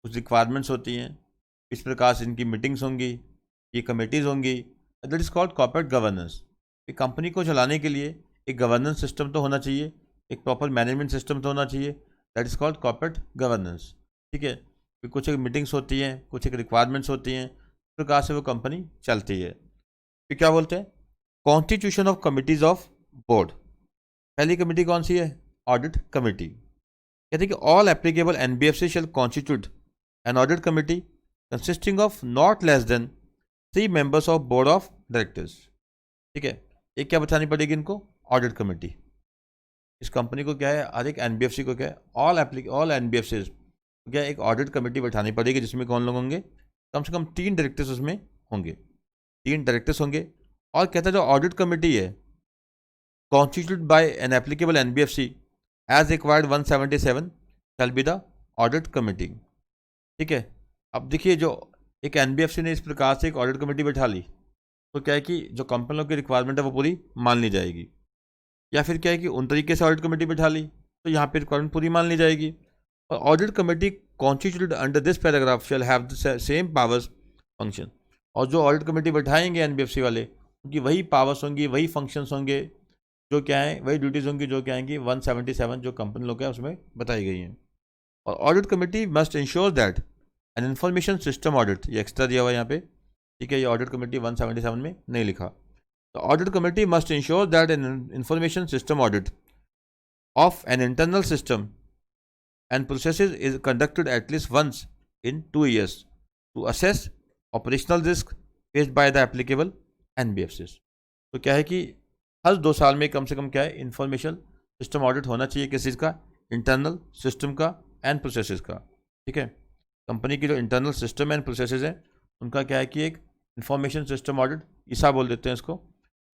कुछ रिक्वायरमेंट्स होती हैं, इस प्रकार से इनकी मीटिंग्स होंगी, ये कमेटीज़ होंगी, that is called corporate governance. एक कंपनी को चलाने के लिए एक गवर्नेंस सिस्टम तो होना चाहिए, एक प्रॉपर मैनेजमेंट सिस्टम तो होना चाहिए, that is called corporate governance. ठीक है, फिर कुछ एक मीटिंग्स होती हैं, कुछ एक रिक्वायरमेंट्स होती हैं, इस प्रकार से वो कंपनी चलती है। फिर क्या बोलते हैं, constitution of committees of board. पहली कमेटी कौन सी है, ऑडिट कमेटी। कहते हैं कि all applicable NBFC shall constitute an audit committee consisting of not less than 3 members of board of directors. ठीक है, एक क्या बतानी पड़ेगी इनको, ऑडिट कमेटी। इस कंपनी को क्या है, हर एक NBFC को क्या है, ऑल NBFCs को क्या है, एक ऑडिट कमेटी बैठानी पड़ेगी, जिसमें कौन लोग होंगे, कम से कम 3 डायरेक्टर्स उसमें होंगे, 3 डायरेक्टर्स होंगे। और कहता है जो ऑडिट कमेटी है constituted by an applicable NBFC as required 177 shall be the audit committee. ठीक है, अब देखिए जो एक एनबीएफसी ने इस प्रकार से एक ऑडिट कमेटी बैठा ली तो क्या है कि जो कंपनियों की रिक्वायरमेंट है वो पूरी मान ली जाएगी, या फिर क्या है कि उन तरीके से ऑडिट कमेटी बैठा ली तो यहाँ पे रिक्वायरमेंट पूरी मान ली जाएगी। और audit committee constituted under this paragraph shall have the same powers function. और जो ऑडिट कमेटी बैठाएंगे एनबीएफसी वाले उनकी वही पावर्स होंगी, वही फंक्शंस होंगे, जो क्या है वही ड्यूटीज़ होंगी जो क्या है कि 177 जो कंपनी लोग है उसमें बताई गई हैं। और audit committee must ensure that an information system audit, ये एक्स्ट्रा दिया हुआ है यहाँ पे, ठीक है, ये ऑडिट कमेटी 177 में नहीं लिखा। तो audit committee must ensure that an information system audit of an internal system and processes is conducted at least once in 2 years to assess operational risk faced by the applicable NBFCs। तो क्या है कि हर 2 साल में कम से कम क्या है information system audit होना चाहिए, किस चीज़ का, इंटरनल सिस्टम का एंड प्रोसेसेस का। ठीक है, कंपनी की जो इंटरनल सिस्टम एंड प्रोसेसेस हैं उनका क्या है कि एक इंफॉर्मेशन सिस्टम ऑडिट, ईसा बोल देते हैं इसको,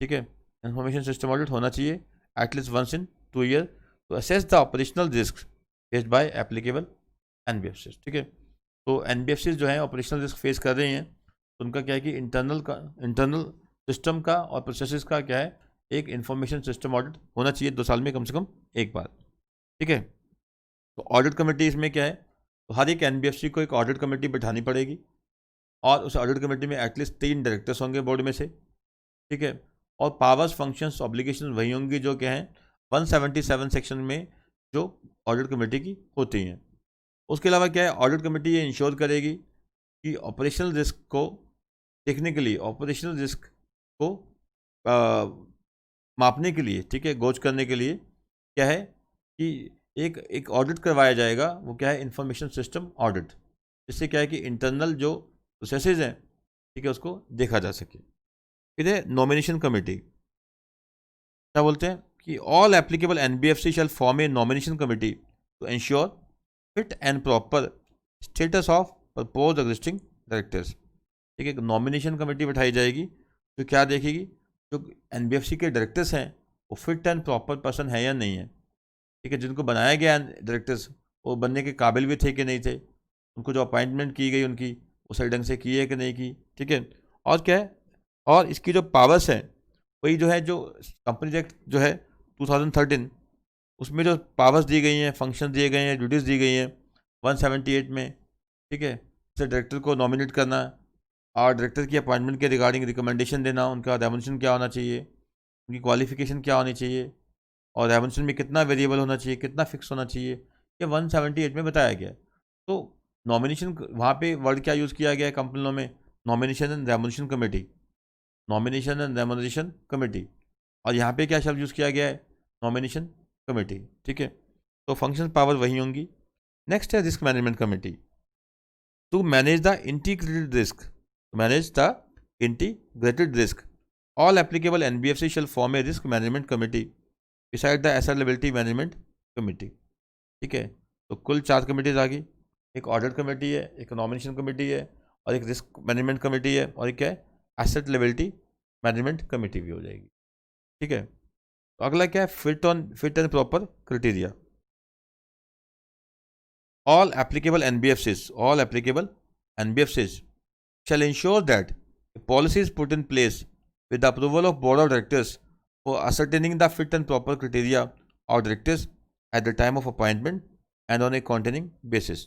ठीक है, इंफॉर्मेशन सिस्टम ऑडिट होना चाहिए at least once in 2 year to assess the operational risk faced by applicable NBFCs. ठीक है, तो एनबीएफसीज जो है ऑपरेशनल रिस्क फेस कर रहे हैं तो उनका क्या है कि इंटरनल सिस्टम का और प्रोसेसेस का क्या है एक इंफॉर्मेशन सिस्टम ऑडिट होना चाहिए 2 साल में कम से कम एक बार। ठीक है, तो ऑडिट कमेटी इसमें क्या है, तो हर एक एनबीएफसी को एक ऑडिट कमेटी बैठानी पड़ेगी और उस ऑडिट कमेटी में एटलीस्ट 3 डायरेक्टर्स होंगे बोर्ड में से। ठीक है, और पावर्स फंक्शंस ऑब्लिगेशन वही होंगी जो क्या है 177 सेक्शन में जो ऑडिट कमेटी की होती हैं। उसके अलावा क्या है, ऑडिट कमेटी ये इंश्योर करेगी कि ऑपरेशनल रिस्क को देखने के लिए, ऑपरेशनल रिस्क को मापने के लिए, ठीक है, गोज करने के लिए क्या है कि एक ऑडिट करवाया जाएगा, वो क्या है इंफॉर्मेशन सिस्टम ऑडिट, जिससे क्या है कि इंटरनल जो प्रोसेसेस हैं, ठीक है, उसको देखा जा सके। फिर है नॉमिनेशन कमेटी, क्या बोलते हैं कि all applicable NBFC shall form a nomination committee to ensure fit and proper status of propose existing directors. ठीक है, नॉमिनेशन कमेटी बैठाई जाएगी जो क्या देखेगी जो एनबीएफसी के डायरेक्टर्स हैं वो फिट एंड प्रॉपर पर्सन है या नहीं है। ठीक है, जिनको बनाया गया डायरेक्टर्स वो बनने के काबिल भी थे कि नहीं थे, उनको जो अपॉइंटमेंट की गई उनकी वो सही ढंग से की है कि नहीं की। ठीक है, और क्या है, और इसकी जो पावर्स हैं वही जो है जो कंपनी एक्ट जो है 2013 उसमें जो पावर्स दी गई हैं, फंक्शन दिए गए हैं, ड्यूटीज़ दी गई हैं 178 में। ठीक है, जैसे डायरेक्टर को नॉमिनेट करना और डायरेक्टर की अपॉइंटमेंट के रिगार्डिंग रिकमेंडेशन देना, उनका रेमुनेशन क्या होना चाहिए, उनकी क्वालिफिकेशन क्या होनी चाहिए और रेमुनेशन में कितना वेरिएबल होना चाहिए, कितना फिक्स होना चाहिए, ये 178 में बताया गया है। तो नॉमिनेशन वहाँ पे वर्ड क्या यूज़ किया गया है कंपनियों में, nomination and remuneration committee, nomination and remuneration committee, और यहाँ पे क्या शब्द यूज़ किया गया है, नॉमिनेशन कमेटी। ठीक है, तो फंक्शन पावर वही होंगी। नेक्स्ट है risk management committee, to manage the integrated risk, manage the integrated risk all applicable NBFC shall form a risk management committee beside the asset liability management committee. ठीक है, तो कुल 4 कमेटीज आ गई, एक audit committee है, एक nomination committee है, और एक रिस्क मैनेजमेंट कमेटी है, और एक क्या है एसेट लायबिलिटी मैनेजमेंट कमेटी भी हो जाएगी। ठीक है, तो अगला क्या है fit and proper criteria. All applicable NBFCs shall ensure that a policy is put in place with the approval of board of directors for ascertaining the fit and proper criteria of directors at the time of appointment and on a continuing basis।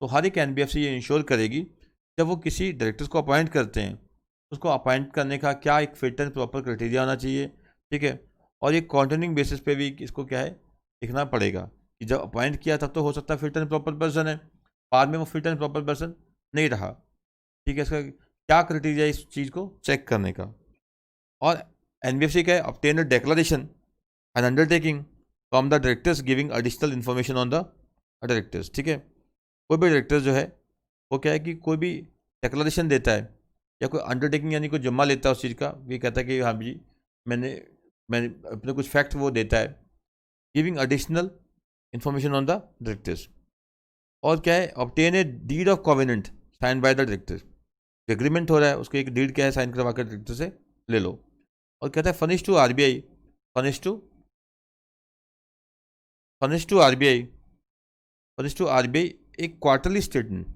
तो हर एक NBFC ये ensure करेगी जब वो किसी directors को appoint करते हैं उसको अपॉइंट करने का क्या एक फिट एंड प्रॉपर क्राइटेरिया होना चाहिए। ठीक है, और एक कॉन्टिन्यूइंग बेसिस पे भी इसको क्या है लिखना पड़ेगा कि जब अपॉइंट किया तब तो हो सकता है फिट एंड प्रॉपर पर्सन है, बाद में वो फिट एंड प्रॉपर पर्सन नहीं रहा। ठीक है, इसका क्या क्राइटेरिया इस चीज़ को चेक करने का। और एनबीएफसी का obtain a declaration and undertaking from the directors giving additional information on the directors. ठीक है, कोई भी डायरेक्टर जो है वो क्या है कि कोई भी डिक्लेरेशन देता है या कोई अंडरटेकिंग यानी कोई जम्मा लेता है उस चीज़ का, ये कहता है कि हाँ जी मैंने अपने कुछ फैक्ट वो देता है, giving additional information on the directors. और क्या है obtain a deed of covenant sign by the directors. Agreement हो रहा है उसको एक डीड क्या है साइन करवा कर डायरेक्टर से ले लो। और कहता है furnish to RBI, furnish to RBI, furnish to RBI एक क्वार्टरली स्टेटमेंट।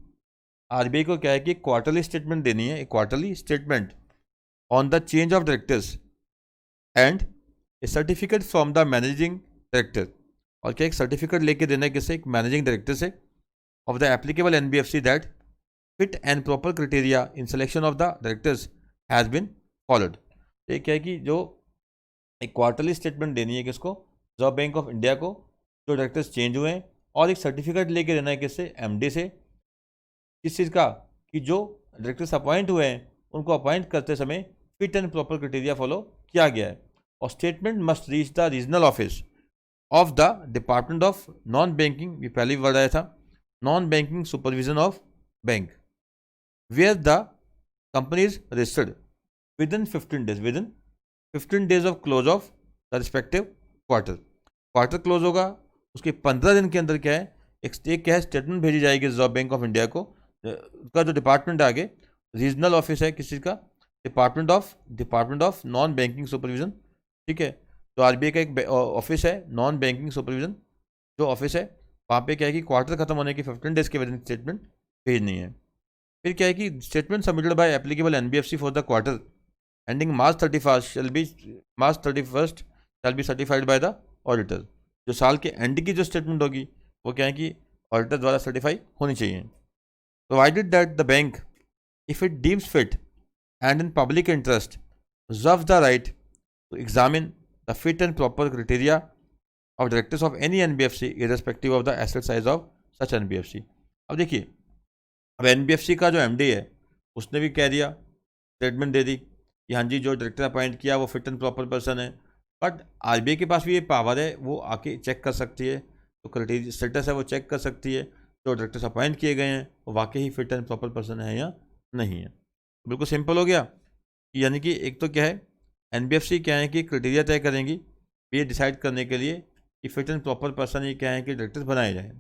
आरबीआई को क्या है कि क्वार्टरली स्टेटमेंट देनी है, एक quarterly statement on the change of directors and a certificate from the managing director. और क्या एक सर्टिफिकेट लेके देना है किसे, एक मैनेजिंग डायरेक्टर से, of the applicable NBFC that fit and proper criteria in selection of the directors has been followed. तो ये क्या है कि जो एक क्वार्टरली स्टेटमेंट देनी है किसको, रिजर्व बैंक ऑफ इंडिया को, जो डायरेक्टर्स चेंज हुए हैं, और एक सर्टिफिकेट लेके देना है किससे, एमडी से, किस चीज़ का, कि जो डायरेक्टर्स अपॉइंट हुए हैं उनको अपॉइंट करते समय fit and proper criteria follow किया गया है। और statement must reach the regional office of the department of non banking, ये पहले वर्ड आया था, non banking supervision of bank, where the company is registered within 15 days, within 15 days of close of the respective quarter. Quarter close होगा उसके 15 दिन के अंदर क्या है, एक क्या है स्टेटमेंट भेजी जाएगी रिजर्व बैंक ऑफ इंडिया को, उसका जो डिपार्टमेंट आगे रीजनल ऑफिस है किस चीज़ का, department of non banking supervision, ठीक है। तो आरबीआई का एक ऑफिस है नॉन बैंकिंग सुपरविजन जो ऑफिस है, वहाँ पे क्या है कि क्वार्टर खत्म होने की 15 डेज के बाद स्टेटमेंट भेजनी है। फिर क्या है कि statement submitted by applicable NBFC for the quarter ending March 31 shall be certified by the auditor. जो साल के एंड की जो स्टेटमेंट होगी वो क्या है कि ऑडिटर द्वारा सर्टिफाई होनी चाहिए। Provided that the bank if it deems fit and in public interest reserves the right to examine the fit and proper criteria of directors of any NBFC irrespective of the asset size of such NBFC। अब देखिए, अब NBFC का जो MD है उसने भी कह दिया, स्टेटमेंट दे दी कि हाँ जी जो डायरेक्टर अपॉइंट किया वो फिट एंड प्रॉपर पर्सन है, बट आरबीआई के पास भी ये पावर है, वो आके चेक कर सकती है, तो क्राइटेरिया स्टेटस है वो चेक कर सकती है, जो डायरेक्टर्स अपॉइंट किए गए हैं वो वाकई ही फिट एंड प्रॉपर पर्सन है या नहीं है। बिल्कुल सिंपल हो गया, यानी कि एक तो क्या है एनबीएफसी क्या है कि क्राइटेरिया तय करेंगी ये डिसाइड करने के लिए कि फिट एंड प्रॉपर पर्सन ये क्या है कि डायरेक्टर्स बनाए जाएँ,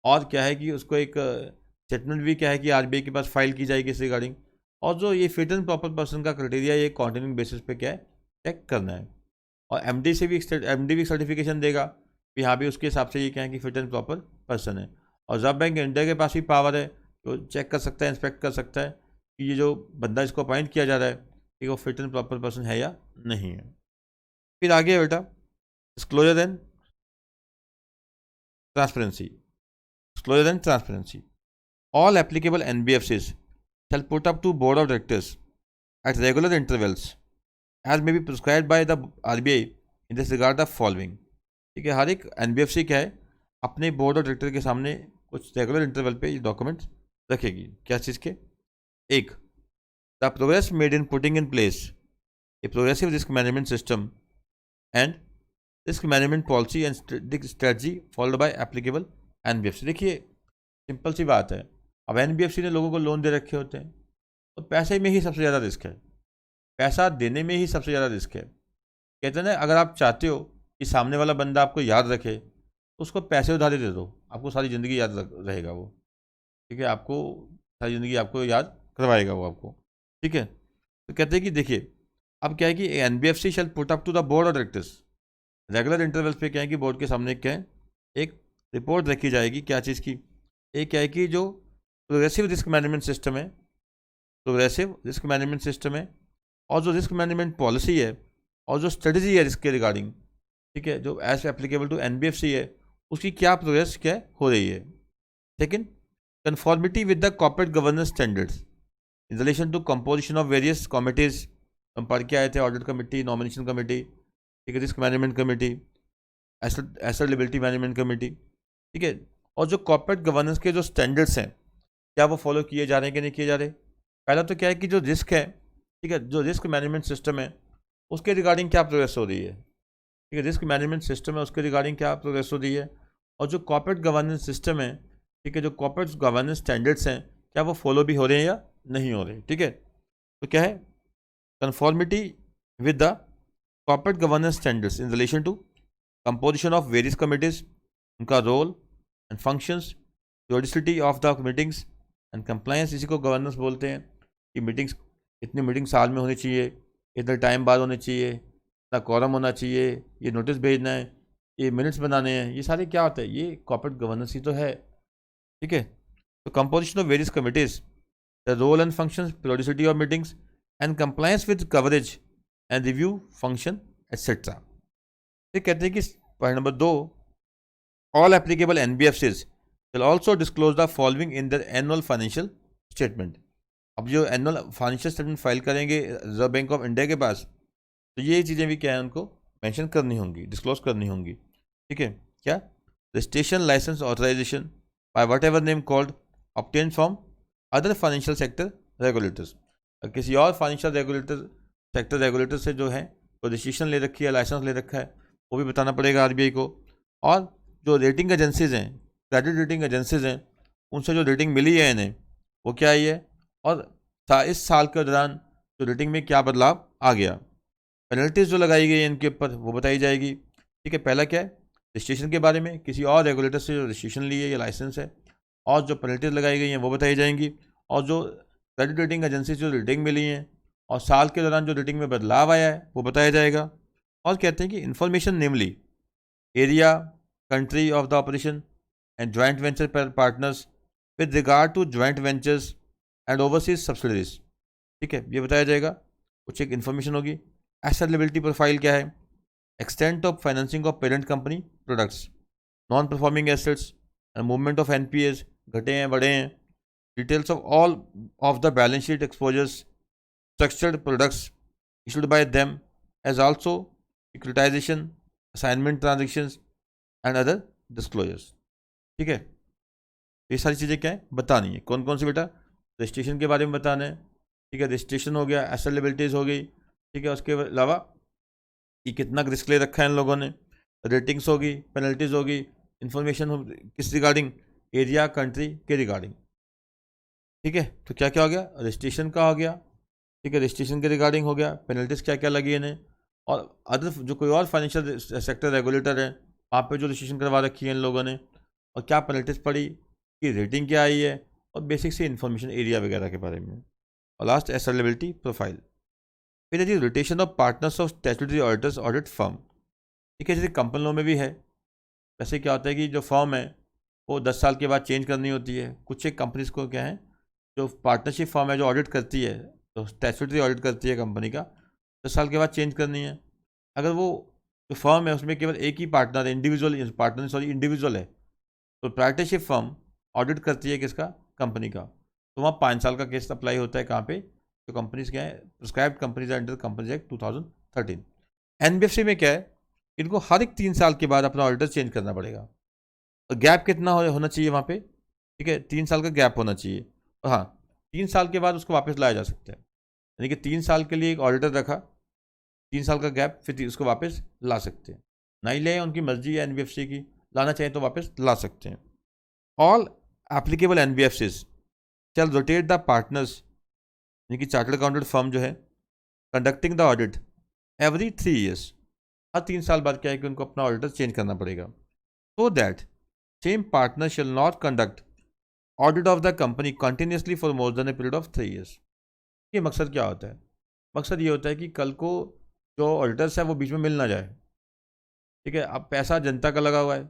और क्या है कि उसको एक स्टेटमेंट भी क्या है कि आरबीआई के पास फाइल की जाएगी इस रिगार्डिंग, और जो ये फिट एंड प्रॉपर पर्सन का क्राइटेरिया ये कॉन्टिन्यूइंग बेसिस पे क्या है चेक करना है। और एमडी से भी एमडी भी सर्टिफिकेशन देगा कि हाँ भी उसके हिसाब से ये क्या है कि फिट एंड प्रॉपर पर्सन है। और रिजर्व बैंक इंडिया के पास भी पावर है, तो चेक कर सकता है, इंस्पेक्ट कर सकता है कि ये जो बंदा इसको अपॉइंट किया जा रहा है कि वो फिट एंड प्रॉपर पर्सन है या नहीं है। फिर आगे है बेटा disclosure and transparency. Disclosure and transparency, all applicable NBFCs shall put up to board of directors at regular intervals as may be prescribed by the RBI in this regard the following। ठीक है, हर एक NBFC क्या है अपने board of director के सामने कुछ regular interval पे ये डॉक्यूमेंट्स रखेगी। क्या चीज़ के, एक the progress made in putting in place a progressive risk management system and risk management policy and strategy followed by applicable NBFC। देखिए सिंपल सी बात है, अब एनबीएफसी ने लोगों को लोन दे रखे होते हैं, तो पैसे में ही सबसे ज़्यादा रिस्क है, पैसा देने में ही सबसे ज़्यादा रिस्क है। कहते हैं ना, अगर आप चाहते हो कि सामने वाला बंदा आपको याद रखे तो उसको पैसे उधारी दे दो, आपको सारी ज़िंदगी याद रहेगा वो, ठीक है, आपको सारी ज़िंदगी आपको याद करवाएगा वो आपको, ठीक है। तो कहते हैं कि देखिए अब क्या है कि NBFC shall put up to the board of directors, regular intervals पे क्या है कि बोर्ड के सामने क्या है एक रिपोर्ट रखी जाएगी, क्या चीज़ की, एक क्या है कि जो प्रोग्रेसिव रिस्क मैनेजमेंट सिस्टम है, प्रोग्रेसिव रिस्क मैनेजमेंट सिस्टम है, और जो रिस्क मैनेजमेंट पॉलिसी है और जो स्ट्रेटजी है रिस्क के रिगार्डिंग, ठीक है, जो एज एप्लीकेबल टू एनबीएफसी है उसकी क्या प्रोग्रेस क्या हो रही है। Second, conformity with the corporate governance standards in relation to composition of various committees, हम पढ़ के आए थे, ऑडिट कमेटी, नॉमिनेशन कमेटी, ठीक है, risk management committee, asset liability management committee, ठीक है। और जो कॉर्पोरेट गवर्नेंस के जो स्टैंडर्ड्स हैं क्या वो फॉलो किए जा रहे हैं कि नहीं किए जा रहे। पहला तो क्या है कि जो रिस्क है, ठीक है, जो रिस्क मैनेजमेंट सिस्टम है उसके रिगार्डिंग क्या प्रोग्रेस हो रही है, ठीक है, रिस्क मैनेजमेंट सिस्टम है उसके रिगार्डिंग क्या प्रोग्रेस हो रही है। और जो कॉर्पोरेट गवर्नेंस सिस्टम है, ठीक है, जो कॉर्पोरेट गवर्नेंस स्टैंडर्ड्स हैं क्या वो फॉलो भी हो रहे हैं या नहीं हो रहे, ठीक है। तो क्या है conformity with the corporate governance standards in relation to composition of various committees, उनका role and functions, periodicity of the meetings, and compliance इसी को गवर्नेंस बोलते हैं कि मीटिंग्स, इतनी मीटिंग साल में होनी चाहिए, इतने टाइम बाद होनी चाहिए, इतना कॉरम होना चाहिए, ये नोटिस भेजना है, ये मिनट्स बनाने हैं, ये सारे क्या होता है, ये कॉर्पोरेट गवर्नेंस ही तो है। ठीक है, तो composition of various committees, the role and function, periodicity of meetings and compliance with coverage and review function etcetera. फिर कहते हैं कि point number 2, all applicable NBFCs will also disclose the following in the annual financial statement. अब जो annual financial statement file करेंगे reserve bank of India के पास, तो ये चीज़ें भी क्या है उनको मेंशन करनी होंगी, डिस्क्लोज करनी होंगी। ठीक है, क्या registration licence authorisation by whatever name called obtain from other financial sector regulators. किसी और फाइनेंशियल सेक्टर रेगुलेटर से जो है तो रजिस्ट्रेशन ले रखी है, लाइसेंस ले रखा है, वो भी बताना पड़ेगा आरबीआई को। और जो रेटिंग एजेंसीज हैं, क्रेडिट रेटिंग एजेंसीज हैं, उनसे जो रेटिंग मिली है इन्हें, वो क्या आई है, और इस साल के दौरान जो रेटिंग में क्या बदलाव आ गया, पेनल्टीज जो लगाई गई है इनके ऊपर वो बताई जाएगी। ठीक है, पहला क्या है, रजिस्ट्रेशन के बारे में, किसी और रेगुलेटर से जो रजिस्ट्रेशन ली है या लाइसेंस है, और जो पेनल्टीज लगाई गई हैं वो बताई जाएंगी, और जो क्रेडिट रेटिंग एजेंसी से जो रेटिंग मिली हैं और साल के दौरान जो रेटिंग में बदलाव आया है वो बताया जाएगा। और कहते हैं कि information namely area, country of the operation and joint venture partners with regard to joint ventures and overseas subsidiaries. ठीक है, ये बताया जाएगा, कुछ एक इन्फॉर्मेशन होगी। एसेट लिबिलिटी प्रोफाइल क्या है, extent of financing of parent company products, non performing assets and movement of NPS, घटे हैं बढ़े हैं, details of all of the balance sheet exposures, structured products issued by them as also securitization, assignment transactions and other disclosures। ठीक है, ये सारी चीज़ें क्या है बतानी है, कौन कौन सी बेटा, रजिस्ट्रेशन के बारे में बताना है। ठीक है, रजिस्ट्रेशन हो गया, एसेट लिबिलिटीज हो गई। ठीक है, उसके अलावा कि कितना रिस्क ले रखा है इन लोगों ने, रेटिंग्स होगी, पेनल्टीज होगी, इन्फॉर्मेशन हो किस रिगार्डिंग, एरिया कंट्री के रिगार्डिंग। ठीक है, तो क्या क्या हो गया, रजिस्ट्रेशन का हो गया। ठीक है, रजिस्ट्रेशन के रिगार्डिंग हो गया, पेनल्टीज क्या क्या लगी इन्हें, और अदर जो कोई और फाइनेंशियल सेक्टर रेगुलेटर है वहाँ पे जो रजिस्ट्रेशन करवा रखी है इन लोगों ने, और क्या पेनल्टीज पड़ी, कि रेटिंग क्या आई है, और बेसिक से इन्फॉर्मेशन एरिया वगैरह के बारे में। और लास्ट एसेलेबिलिटी प्रोफाइल। फिर यदि rotation of partners of statutory auditors audit firm. ठीक है, जैसे कंपनी लॉ में भी है, वैसे क्या होता है कि जो फर्म है वो 10 साल के बाद चेंज करनी होती है। कुछ एक कंपनीज को क्या है, जो पार्टनरशिप फर्म है जो ऑडिट करती है, तो स्टैट्यूटरी ऑडिट करती है कंपनी का, 10 साल के बाद चेंज करनी है। अगर वो जो फर्म है उसमें केवल एक ही पार्टनर है, इंडिविजुअल है, तो पार्टनरशिप फर्म ऑडिट करती है किसका, कंपनी का, तो वहाँ 5 साल का केस अप्लाई होता है। कहाँ पे, जो कंपनीज क्या है, prescribed companies under companies act 2013। NBFC में क्या है, इनको हर एक 3 साल के बाद अपना ऑडिटर चेंज करना पड़ेगा, और गैप कितना होना चाहिए वहाँ पे, ठीक है, 3 साल का गैप होना चाहिए। और हाँ, 3 साल के बाद उसको वापस लाया जा सकता है, यानी कि 3 साल के लिए एक ऑडिटर रखा, 3 साल का गैप, फिर उसको वापस ला सकते हैं, नहीं ले उनकी मर्जी है एनबीएफसी की, लाना चाहिए तो वापस ला सकते हैं। All applicable NBFCs shall rotate the partners, यानी कि चार्टर्ड अकाउंटेंट फर्म जो है, conducting the audit every 3 years, हर 3 साल बाद क्या है कि उनको अपना ऑडिटर चेंज करना पड़ेगा। So that same partner shall not conduct audit of the company continuously for more than A period of 3 years. ये मकसद क्या होता है, मकसद ये होता है कि कल को जो ऑडिटर्स है वो बीच में मिल ना जाए। ठीक है, अब पैसा जनता का लगा हुआ है,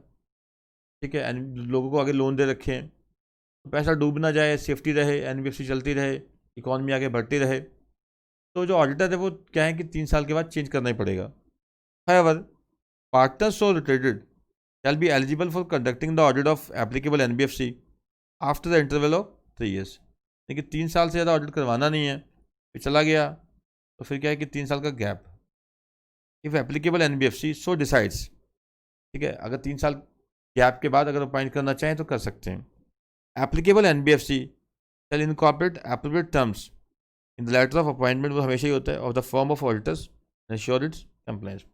ठीक है, लोगों को आगे लोन दे रखे हैं, तो पैसा डूब ना जाए, सेफ्टी रहे, एनबीएफसी चलती रहे, इकॉनमी आगे बढ़ती रहे, तो जो ऑडिटर है वो क्या है कि 3 साल के बाद चेंज करना ही पड़ेगा। However partners so rotated shall be eligible for conducting the audit of applicable NBFC after the interval of 3 years। लेकिन 3 साल से ज़्यादा ऑडिट करवाना नहीं है, फिर चला गया तो फिर क्या है कि 3 साल का gap. If applicable NBFC so decides, ठीक है, अगर 3 साल गैप के बाद अगर अपॉइंट करना चाहें तो कर सकते हैं। Applicable NBFC shall incorporate appropriate terms in the letter of appointment, वो हमेशा ही होता है, of the firm of auditors and assure it's compliance.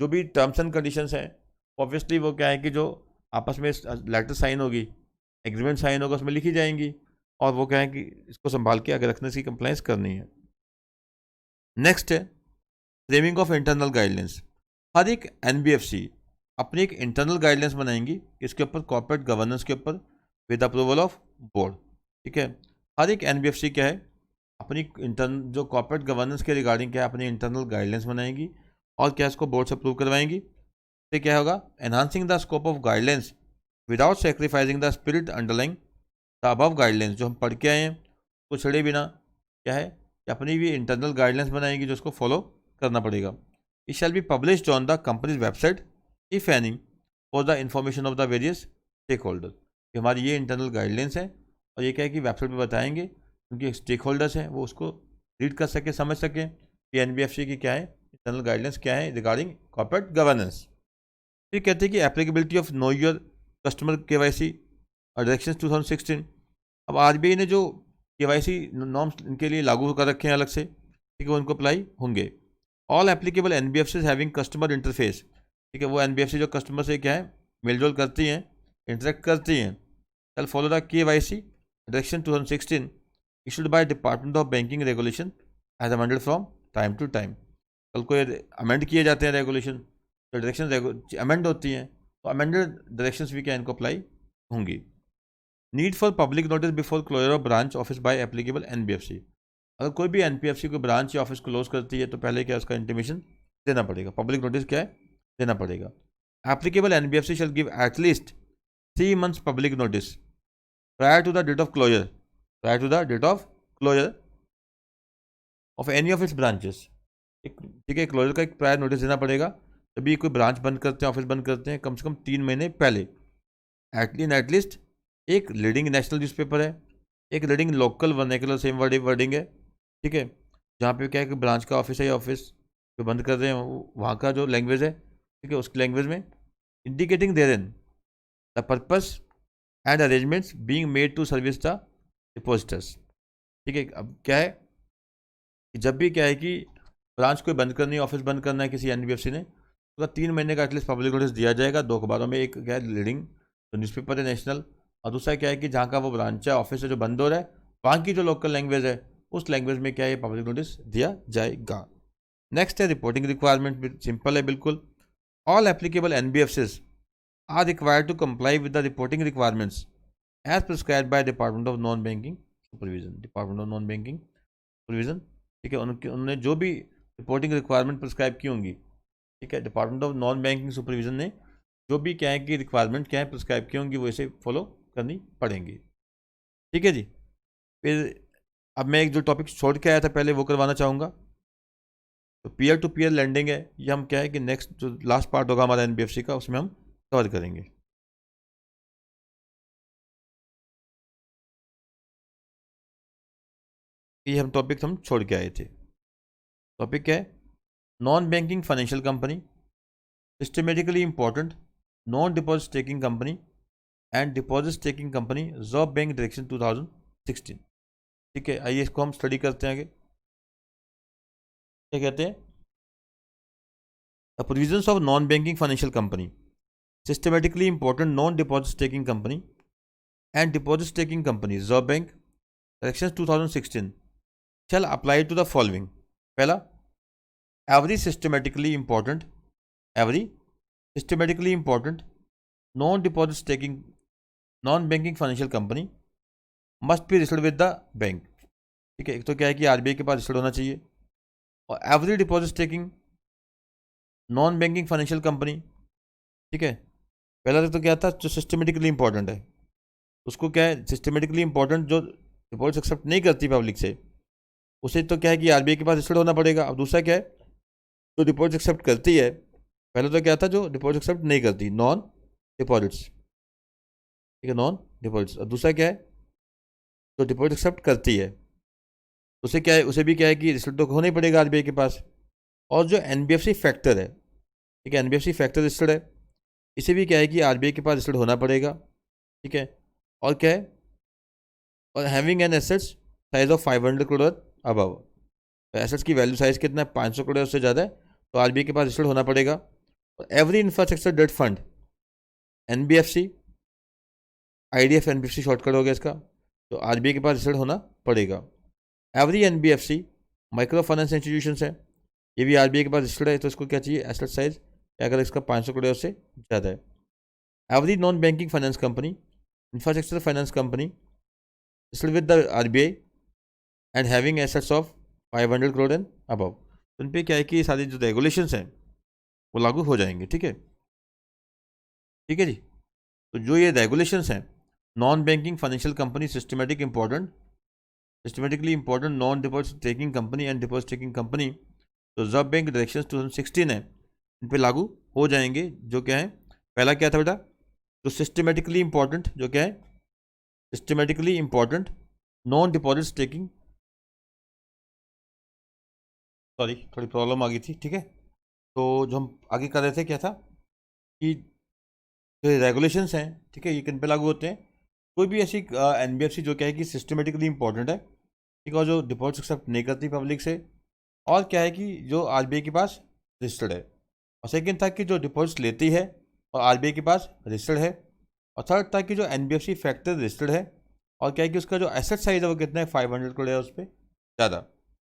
जो भी टर्म्स एंड कंडीशंस हैं ऑब्वियसली वो क्या है कि जो आपस में लेटर साइन होगी, एग्रीमेंट साइन होगा, उसमें लिखी जाएंगी, और वो क्या है कि इसको संभाल के आगे रखने की कंप्लायंस करनी है। नेक्स्ट है फ्रेमिंग ऑफ इंटरनल गाइडलाइंस। हर एक एनबीएफसी अपनी एक इंटरनल गाइडलाइंस बनाएंगी, इसके ऊपर कॉर्पोरेट गवर्नेंस के ऊपर, विद अप्रूवल ऑफ बोर्ड। ठीक है। हर एक एनबीएफसी क्या है, अपनी इंटरनल जो कॉर्पोरेट गवर्नेंस के रिगार्डिंग क्या है, अपनी इंटरनल गाइडलाइंस बनाएंगी और क्या इसको बोर्ड से अप्रूव करवाएंगी। तो क्या होगा, enhancing the scope of guidelines without sacrificing the spirit underlying the above guidelines. जो हम पढ़ के आए हैं उसको छेड़े बिना क्या है कि अपनी भी इंटरनल गाइडलाइंस बनाएंगी जो उसको फॉलो करना पड़ेगा। It shall be published on the company's website if any for the information of the various stakeholder. हमारी ये इंटरनल गाइडलाइंस है और ये क्या है कि वेबसाइट पे बताएंगे, क्योंकि स्टेक होल्डर्स हैं वो उसको रीड कर सके, समझ सकें कि एनबीएफसी की क्या है इंटरनल गाइडलाइंस क्या है रिगार्डिंग कॉर्पोरेट गवर्नेंस। फिर कहते हैं कि applicability of know your customer KYC direction 2016। अब आरबीआई ने जो केवाईसी नॉर्म्स इनके लिए लागू कर रखे हैं अलग से, ठीक है, वो इनको अप्लाई होंगे। All applicable NBFC having customer interface, ठीक है, वो एनबीएफसी जो कस्टमर से क्या है मेलजोल करती हैं, इंटरेक्ट करती हैं, shall follow the KYC Direction 2016 issued by Department of Banking Regulation as amended from time to time। कल को ये अमेंड किए जाते हैं रेगुलेशन, तो डायरेक्शन अमेंड होती हैं, तो अमेंडेड डायरेक्शंस भी क्या इनको अप्लाई होंगी। Need for public notice before closure of branch office by applicable NBFC. अगर कोई भी एनपीएफसी को ब्रांच या ऑफिस क्लोज करती है तो पहले क्या उसका इंटीमेशन देना पड़ेगा, पब्लिक नोटिस क्या है देना पड़ेगा। Applicable NBFC shell give at least 3 months public notice prior to the date of closure, prior to the date of closure of any of its branches। ठीक है, क्लोजर का एक प्रायर नोटिस देना पड़ेगा। जब भी कोई ब्रांच बंद करते हैं, ऑफिस बंद करते हैं, कम से कम 3 महीने पहले। एटलीस्ट एक लीडिंग नेशनल न्यूज़पेपर है, एक leading local vernacular same wording है, ठीक है, जहाँ पे क्या है कि ब्रांच का ऑफिस है या ऑफिस जो बंद कर रहे हैं वहाँ का जो लैंग्वेज है, ठीक है, उसकी लैंग्वेज में indicating therein the purpose and arrangements being made to service the depositors. ठीक है, अब क्या है कि जब भी क्या है कि ब्रांच कोई बंद करनी है, ऑफिस बंद करना है किसी एनबीएफसी ने, तो 3 महीने का एटलीस्ट पब्लिक नोटिस दिया जाएगा 2 अखबारों में। एक क्या है लीडिंग जो न्यूज़पेपर है नेशनल, और दूसरा क्या है कि जहाँ का वो ब्रांच है ऑफिस है जो बंद हो रहा है वहाँ की जो लोकल लैंग्वेज है उस लैंग्वेज में क्या है पब्लिक नोटिस दिया जाएगा। नेक्स्ट है रिपोर्टिंग रिक्वायरमेंट, सिंपल है बिल्कुल। All applicable NBFCs are required to comply with the reporting requirements as prescribed by Department of Non-Banking Supervision। Department of Non-Banking Supervision, ठीक है, उन्होंने जो भी रिपोर्टिंग रिक्वायरमेंट प्रिस्क्राइब की होंगी, ठीक है, department of non banking supervision ने जो भी क्या है कि रिक्वायरमेंट क्या है प्रिस्क्राइब की होंगी वो इसे फॉलो करनी पड़ेंगी। ठीक है जी। फिर अब मैं एक जो टॉपिक छोड़ के आया था पहले वो करवाना चाहूँगा। तो पीयर टू पीयर लैंडिंग है, ये हम क्या है कि नेक्स्ट जो लास्ट पार्ट होगा हमारा एनबीएफसी का उसमें हम कवर करेंगे। ये हम टॉपिक हम छोड़ के आए थे। टॉपिक क्या है, non banking financial company, systematically important non deposit taking company and deposit taking company, reserve bank direction 2016। ठीक है, आइए इसको हम स्टडी करते हैं आगे। क्या कहते हैं, the provisions of non banking financial company, systematically important non deposit taking company and deposit taking company, reserve bank direction 2016 shall apply to the following। पहला, every systematically important non-deposit taking non-banking financial company must be registered with the bank। ठीक है, एक तो क्या है कि RBI के पास registered होना चाहिए, और every deposit taking non banking financial company, ठीक है, पहला तो क्या था जो सिस्टमेटिकली इंपॉर्टेंट है उसको क्या है सिस्टमेटिकली इंपॉर्टेंट जो डिपॉजिट एक्सेप्ट नहीं करती पब्लिक से उसे तो क्या है कि आरबीआई के पास रजिस्टर्ड होना पड़ेगा। अब दूसरा क्या है जो डिपॉजिट एक्सेप्ट करती है, पहले तो क्या था जो डिपॉजिट एक्सेप्ट नहीं करती नॉन डिपॉजिट्स, ठीक है, नॉन डिपॉजिट्स। और दूसरा क्या है जो डिपॉजिट एक्सेप्ट करती है उसे क्या है उसे भी क्या है कि रजिस्टर्ड तो होना ही पड़ेगा आरबीआई के पास। और जो एनबीएफसी फैक्टर है, ठीक है, एनबीएफसी फैक्टर रजिस्टर्ड है, इसे भी क्या है कि आरबीआई के पास रजिस्टर्ड होना पड़ेगा। ठीक है, और क्या है, और having an assets size of 500 crore above, तो एसेट्स की वैल्यू साइज कितना है 500 करोड़ उससे ज़्यादा है तो आरबीआई के पास रजिस्टर्ड होना पड़ेगा। और every infrastructure debt fund, NBFC IDF NBFC shortcut हो गया इसका, तो आरबीआई के पास रजिस्टर्ड होना पड़ेगा। Every NBFC micro finance institution है, ये भी आरबीआई के पास रजिस्टर्ड है, तो इसको क्या चाहिए एसेट साइज अगर इसका 500 करोड़ उससे ज़्यादा है। Every non banking finance company, infrastructure finance company registered with the RBI and having assets of 500 crore and above. तो उन पर क्या है कि सारी जो रेगुलेशंस हैं वो लागू हो जाएंगे। ठीक है, ठीक है जी। तो जो ये रेगुलेशंस हैं, non banking financial company systematically important non deposit taking company and deposit taking company, तो रिजर्व बैंक डायरेक्शन 2016 है, इन पे लागू हो जाएंगे। जो क्या है, पहला क्या था बेटा, तो सिस्टमेटिकली इंपॉर्टेंट, जो क्या है systematically important non deposit taking, sorry थोड़ी प्रॉब्लम आ गई थी। ठीक है, तो जो हम आगे कर रहे थे क्या था कि जो रेगुलेशंस हैं, ठीक है, ये किन पे लागू होते हैं, कोई भी ऐसी NBFC जो क्या है कि सिस्टमेटिकली इंपॉर्टेंट है, ठीक है, और जो डिपॉजिट एक्सेप्ट नहीं करती पब्लिक से, और क्या है कि जो RBI के पास रजिस्टर्ड है, और सेकेंड था कि जो डिपॉजिट लेती है और RBI के पास रजिस्टर्ड है, और थर्ड था कि जो NBFC फैक्टर रजिस्टर्ड है, और क्या है कि उसका जो एसेट साइज है वो कितना है, 500 करोड़ है, उस पर ज़्यादा,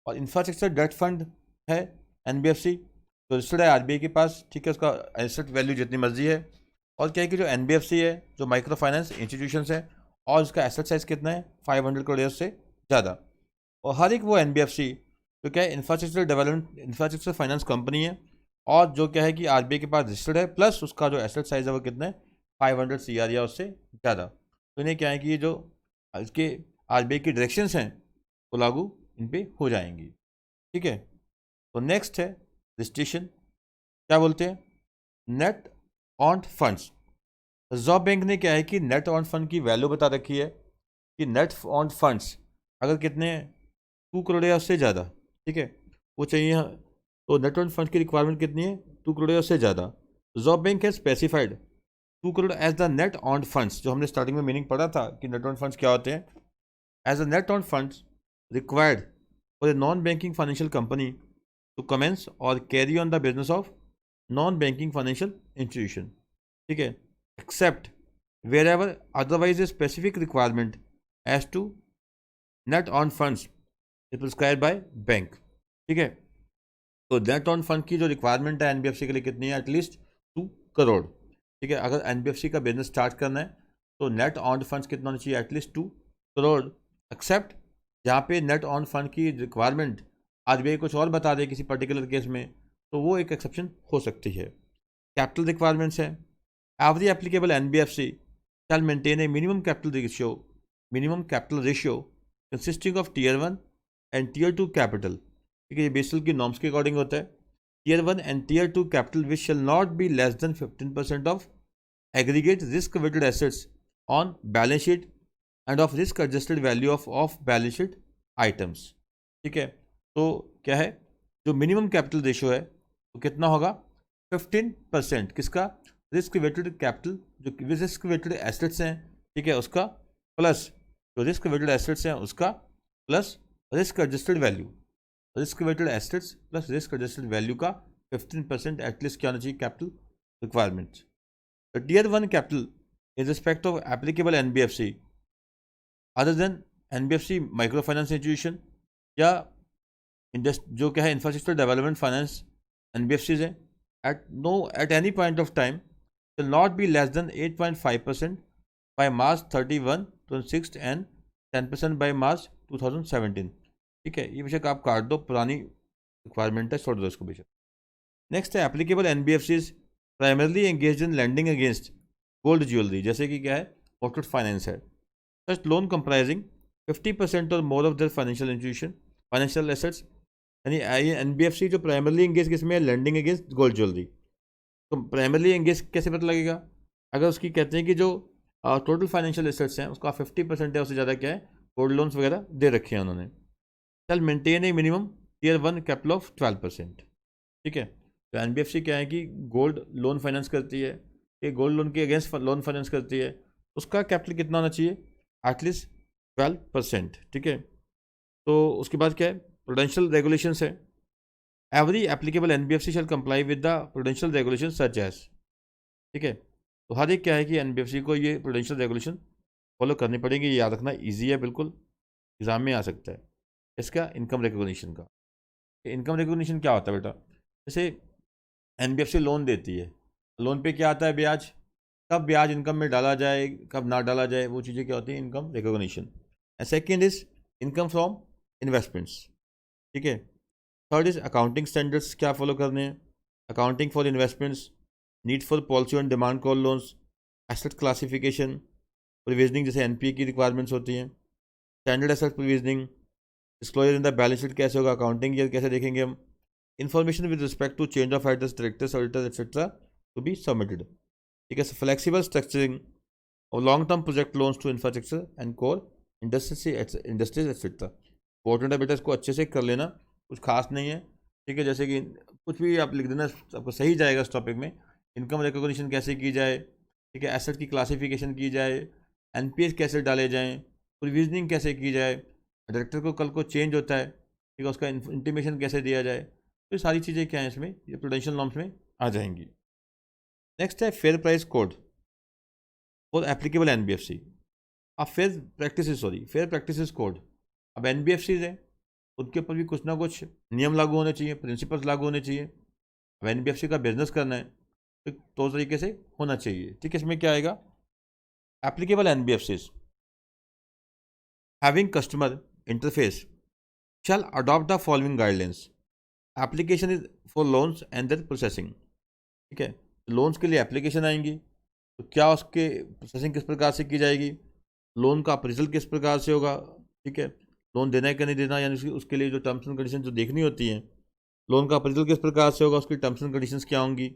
और इंफ्रास्ट्रक्चर डेट फंड है NBFC, तो रजिस्टर्ड है RBI के पास, ठीक है, उसका एसेट वैल्यू जितनी मर्जी है, और क्या है कि जो NBFC है, जो माइक्रो फाइनेंस इंस्टीट्यूशंस है, और उसका एसेट साइज कितना है, 500 करोड़ उससे ज़्यादा, और हर एक वो NBFC जो क्या है इंफ्रास्ट्रक्चर फाइनेंस कंपनी है, और जो क्या है कि RBI के पास रजिस्टर्ड है, प्लस उसका जो एसेट साइज है वो कितना है, 500 CR या उससे ज़्यादा। तो इन्हें क्या है कि ये जो इसके RBI की डायरेक्शंस हैं वो लागू इन पे हो जाएंगी। ठीक है, तो नेक्स्ट है रजिस्ट्रेशन, क्या बोलते हैं, net owned funds. Reserve bank ने क्या है कि नेट ऑन फंड की वैल्यू बता रखी है कि नेट ऑन फंड्स अगर कितने 2 करोड़ या उससे ज़्यादा, ठीक है, वो चाहिए, तो नेट ऑन फंड की रिक्वायरमेंट कितनी है, 2 करोड़ या उससे ज़्यादा। रिजर्व बैंक है specified 2 crore as the net owned funds, जो हमने स्टार्टिंग में मीनिंग पढ़ा था कि नेट ऑन फंड्स क्या होते हैं, as a net owned funds required for a non banking financial company to commence और carry on the business of non banking financial institution, ठीक है, except wherever otherwise a specific requirement as to net owned funds is prescribe by bank. ठीक है, तो net owned fund की जो requirement है NBFC के लिए कितनी है, एटलीस्ट 2 करोड़। ठीक है, अगर NBFC का बिजनेस स्टार्ट करना है तो नेट ऑन फंड्स कितना होना चाहिए, एटलीस्ट 2 करोड़, एक्सेप्ट जहाँ पे नेट ऑन फंड की रिक्वायरमेंट RBI कुछ और बता दे किसी पर्टिकुलर केस में, तो वो एक एक्सेप्शन हो सकती है। कैपिटल रिक्वायरमेंट्स है, every applicable NBFC shall maintain a minimum capital ratio consisting of tier 1 and tier 2 capital। ठीक है, ये बेसल की नॉर्म्स के अकॉर्डिंग होता है। tier 1 and tier 2 capital which shall not be less than 15% of aggregate risk weighted assets on balance sheet and of risk adjusted value of off balance sheet items। ठीक है, तो क्या है, जो मिनिमम कैपिटल रेशियो है वो कितना होगा, 15%, किसका, रिस्क वेटेड कैपिटल, जो रिस्क वेटेड एसेट्स हैं, ठीक है, उसका, प्लस जो रिस्क वेटेड एसेट्स हैं उसका, plus risk adjusted value, risk weighted assets plus risk adjusted value का 15% एटलीस्ट क्या होना चाहिए capital requirement. Tier 1 capital in respect of applicable NBFC other than NBFC microfinance institution या जो क्या है इंफ्रास्ट्रक्चर डेवलपमेंट फाइनेंस NBFCs हैं, at any point of time will not be less than 8.5% by March 31, 2006 and 10% by March 2017। ठीक है, ये बेशक आप काट दो, पुरानी रिक्वायरमेंट है, छोड़ दो इसको बेशक। नेक्स्ट है applicable NBFCs primarily engage in lending against gold jewellery, जैसे कि क्या है मुथूट फाइनेंस है। सच लोन कंप्राइजिंग 50% और more of their financial assets, यानी NBFC जो प्राइमरली एंगेज किसमें है, लैंडिंग अगेंस्ट गोल्ड ज्वेलरी। तो प्राइमरली एंगेज कैसे पता लगेगा, अगर उसकी कहते हैं कि जो टोटल फाइनेंशियल एसेट्स हैं उसका 50% है, उससे ज़्यादा क्या है गोल्ड लोन्स वगैरह दे रखे हैं उन्होंने। चल maintain a minimum tier 1 capital of 12%। ठीक है, तो NBFC क्या है कि गोल्ड लोन फाइनेंस करती है, ये गोल्ड लोन के अगेंस्ट लोन फाइनेंस करती है, उसका कैपिटल कितना होना चाहिए, एटलीस्ट 12%। ठीक है, तो उसके बाद क्या है, प्रूडेंशियल रेगुलेशंस है, every applicable NBFC shall comply with the prudential regulation such as. ठीक है, तो हर एक क्या है कि NBFC को ये प्रूडेंशियल रेगुलेशन फॉलो करनी पड़ेगी, ये याद रखना ईजी है, बिल्कुल एग्जाम में आ सकता है। इसका इनकम रिकॉग्निशन का, इनकम रिकॉग्निशन क्या होता है बेटा, जैसे NBFC लोन देती है, लोन पे क्या आता है ब्याज, कब ब्याज इनकम में डाला जाए कब ना डाला जाए, वो चीज़ें क्या होती हैं, income recognition. And second is income from investments, ठीक है। थर्ड इज अकाउंटिंग स्टैंडर्ड्स क्या फॉलो करने हैं, accounting for investments, need for policy on demand call loans, asset classification, provisioning जैसे एनपीए की रिक्वायरमेंट्स होती हैं, standard asset provisioning, disclosure in the balance sheet कैसे होगा, अकाउंटिंग ईयर कैसे देखेंगे हम, information with respect to change of address, directors, auditors etcetera to be submitted, ठीक है। फ्लेक्सिबल स्ट्रक्चरिंग और long term project loans to infrastructure and core industries etcetera. Important है बेटा, इसको अच्छे से कर लेना, कुछ खास नहीं है, ठीक है। जैसे कि कुछ भी आप लिख देना, आपको सही जाएगा इस टॉपिक में। इनकम रिकॉग्निशन कैसे की जाए, ठीक है, एसेट की क्लासिफिकेशन की जाए, एनपीएस कैसे डाले जाएँ, प्रोविजनिंग कैसे की जाए, डायरेक्टर को कल को चेंज होता है, ठीक है, उसका इंटीमेशन कैसे दिया जाए, तो ये सारी चीज़ें क्या हैं इसमें, ये प्रूडेंशियल नॉर्म्स में आ जाएंगी। नेक्स्ट है fair price code for applicable NBFC. अब फेयर प्रैक्टिसेस कोड, अब एनबीएफसीज हैं उनके ऊपर भी कुछ ना कुछ नियम लागू होने चाहिए, प्रिंसिपल्स लागू होने चाहिए। अब एनबीएफसी का बिजनेस करना है तो उस तरीके से होना चाहिए, ठीक है। इसमें क्या आएगा, applicable NBFCs having customer interface shall adopt the following guidelines. Application is for loans and their processing, ठीक है। लोन्स के लिए एप्लीकेशन आएंगी तो क्या उसके प्रोसेसिंग किस प्रकार से की जाएगी, लोन का अप्रेजल किस प्रकार से होगा, ठीक है, लोन देना है कि नहीं देना, यानी उसके लिए जो टर्म्स एंड कंडीशन जो देखनी होती हैं, लोन का अप्रेजल किस प्रकार से होगा, उसकी टर्म्स एंड कंडीशंस क्या होंगी,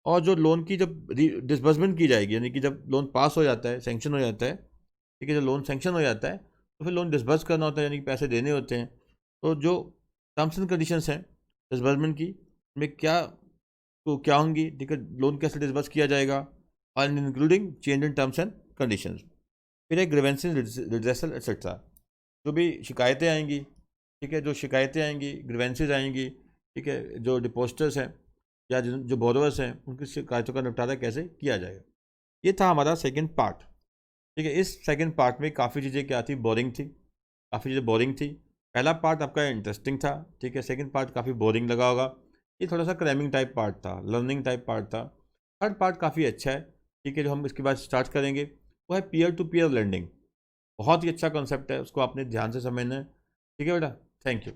और जो लोन की जब डिसबर्समेंट की जाएगी, यानी कि जब लोन पास हो जाता है, सेंक्शन हो जाता है, ठीक है, जब लोन सेंक्शन हो जाता है तो फिर लोन डिसबर्स करना होता है, यानी कि पैसे देने होते हैं। तो जो टर्म्स एंड कंडीशंस हैं डिसबर्समेंट की में क्या होंगी, ठीक है, लोन कैसे डिसबर्स किया जाएगा, और including change in terms and conditions. फिर है ग्रीवेंसेस रिड्रेसल एक्सेट्रा, जो भी शिकायतें आएंगी, ठीक है, जो शिकायतें आएंगी, ग्रीवेंसेस आएंगी, ठीक है, जो डिपोजिटर्स हैं या जो बोरोवर्स हैं उनकी शिकायतों का निपटारा कैसे किया जाएगा। ये था हमारा सेकेंड पार्ट, ठीक है। इस सेकेंड पार्ट में काफ़ी चीज़ें क्या थी, बोरिंग थी, काफ़ी चीज़ें बोरिंग थी। पहला पार्ट आपका इंटरेस्टिंग था, ठीक है, सेकंड पार्ट काफ़ी बोरिंग लगा होगा, ये थोड़ा सा क्रैमिंग टाइप पार्ट था, लर्निंग टाइप पार्ट था। थर्ड पार्ट काफ़ी अच्छा है, ठीक है, जो हम इसके बाद स्टार्ट करेंगे वो है पीयर टू पीयर लैंडिंग। बहुत ही अच्छा कॉन्सेप्ट है, उसको आपने ध्यान से समझना है, ठीक है बेटा। Thank you.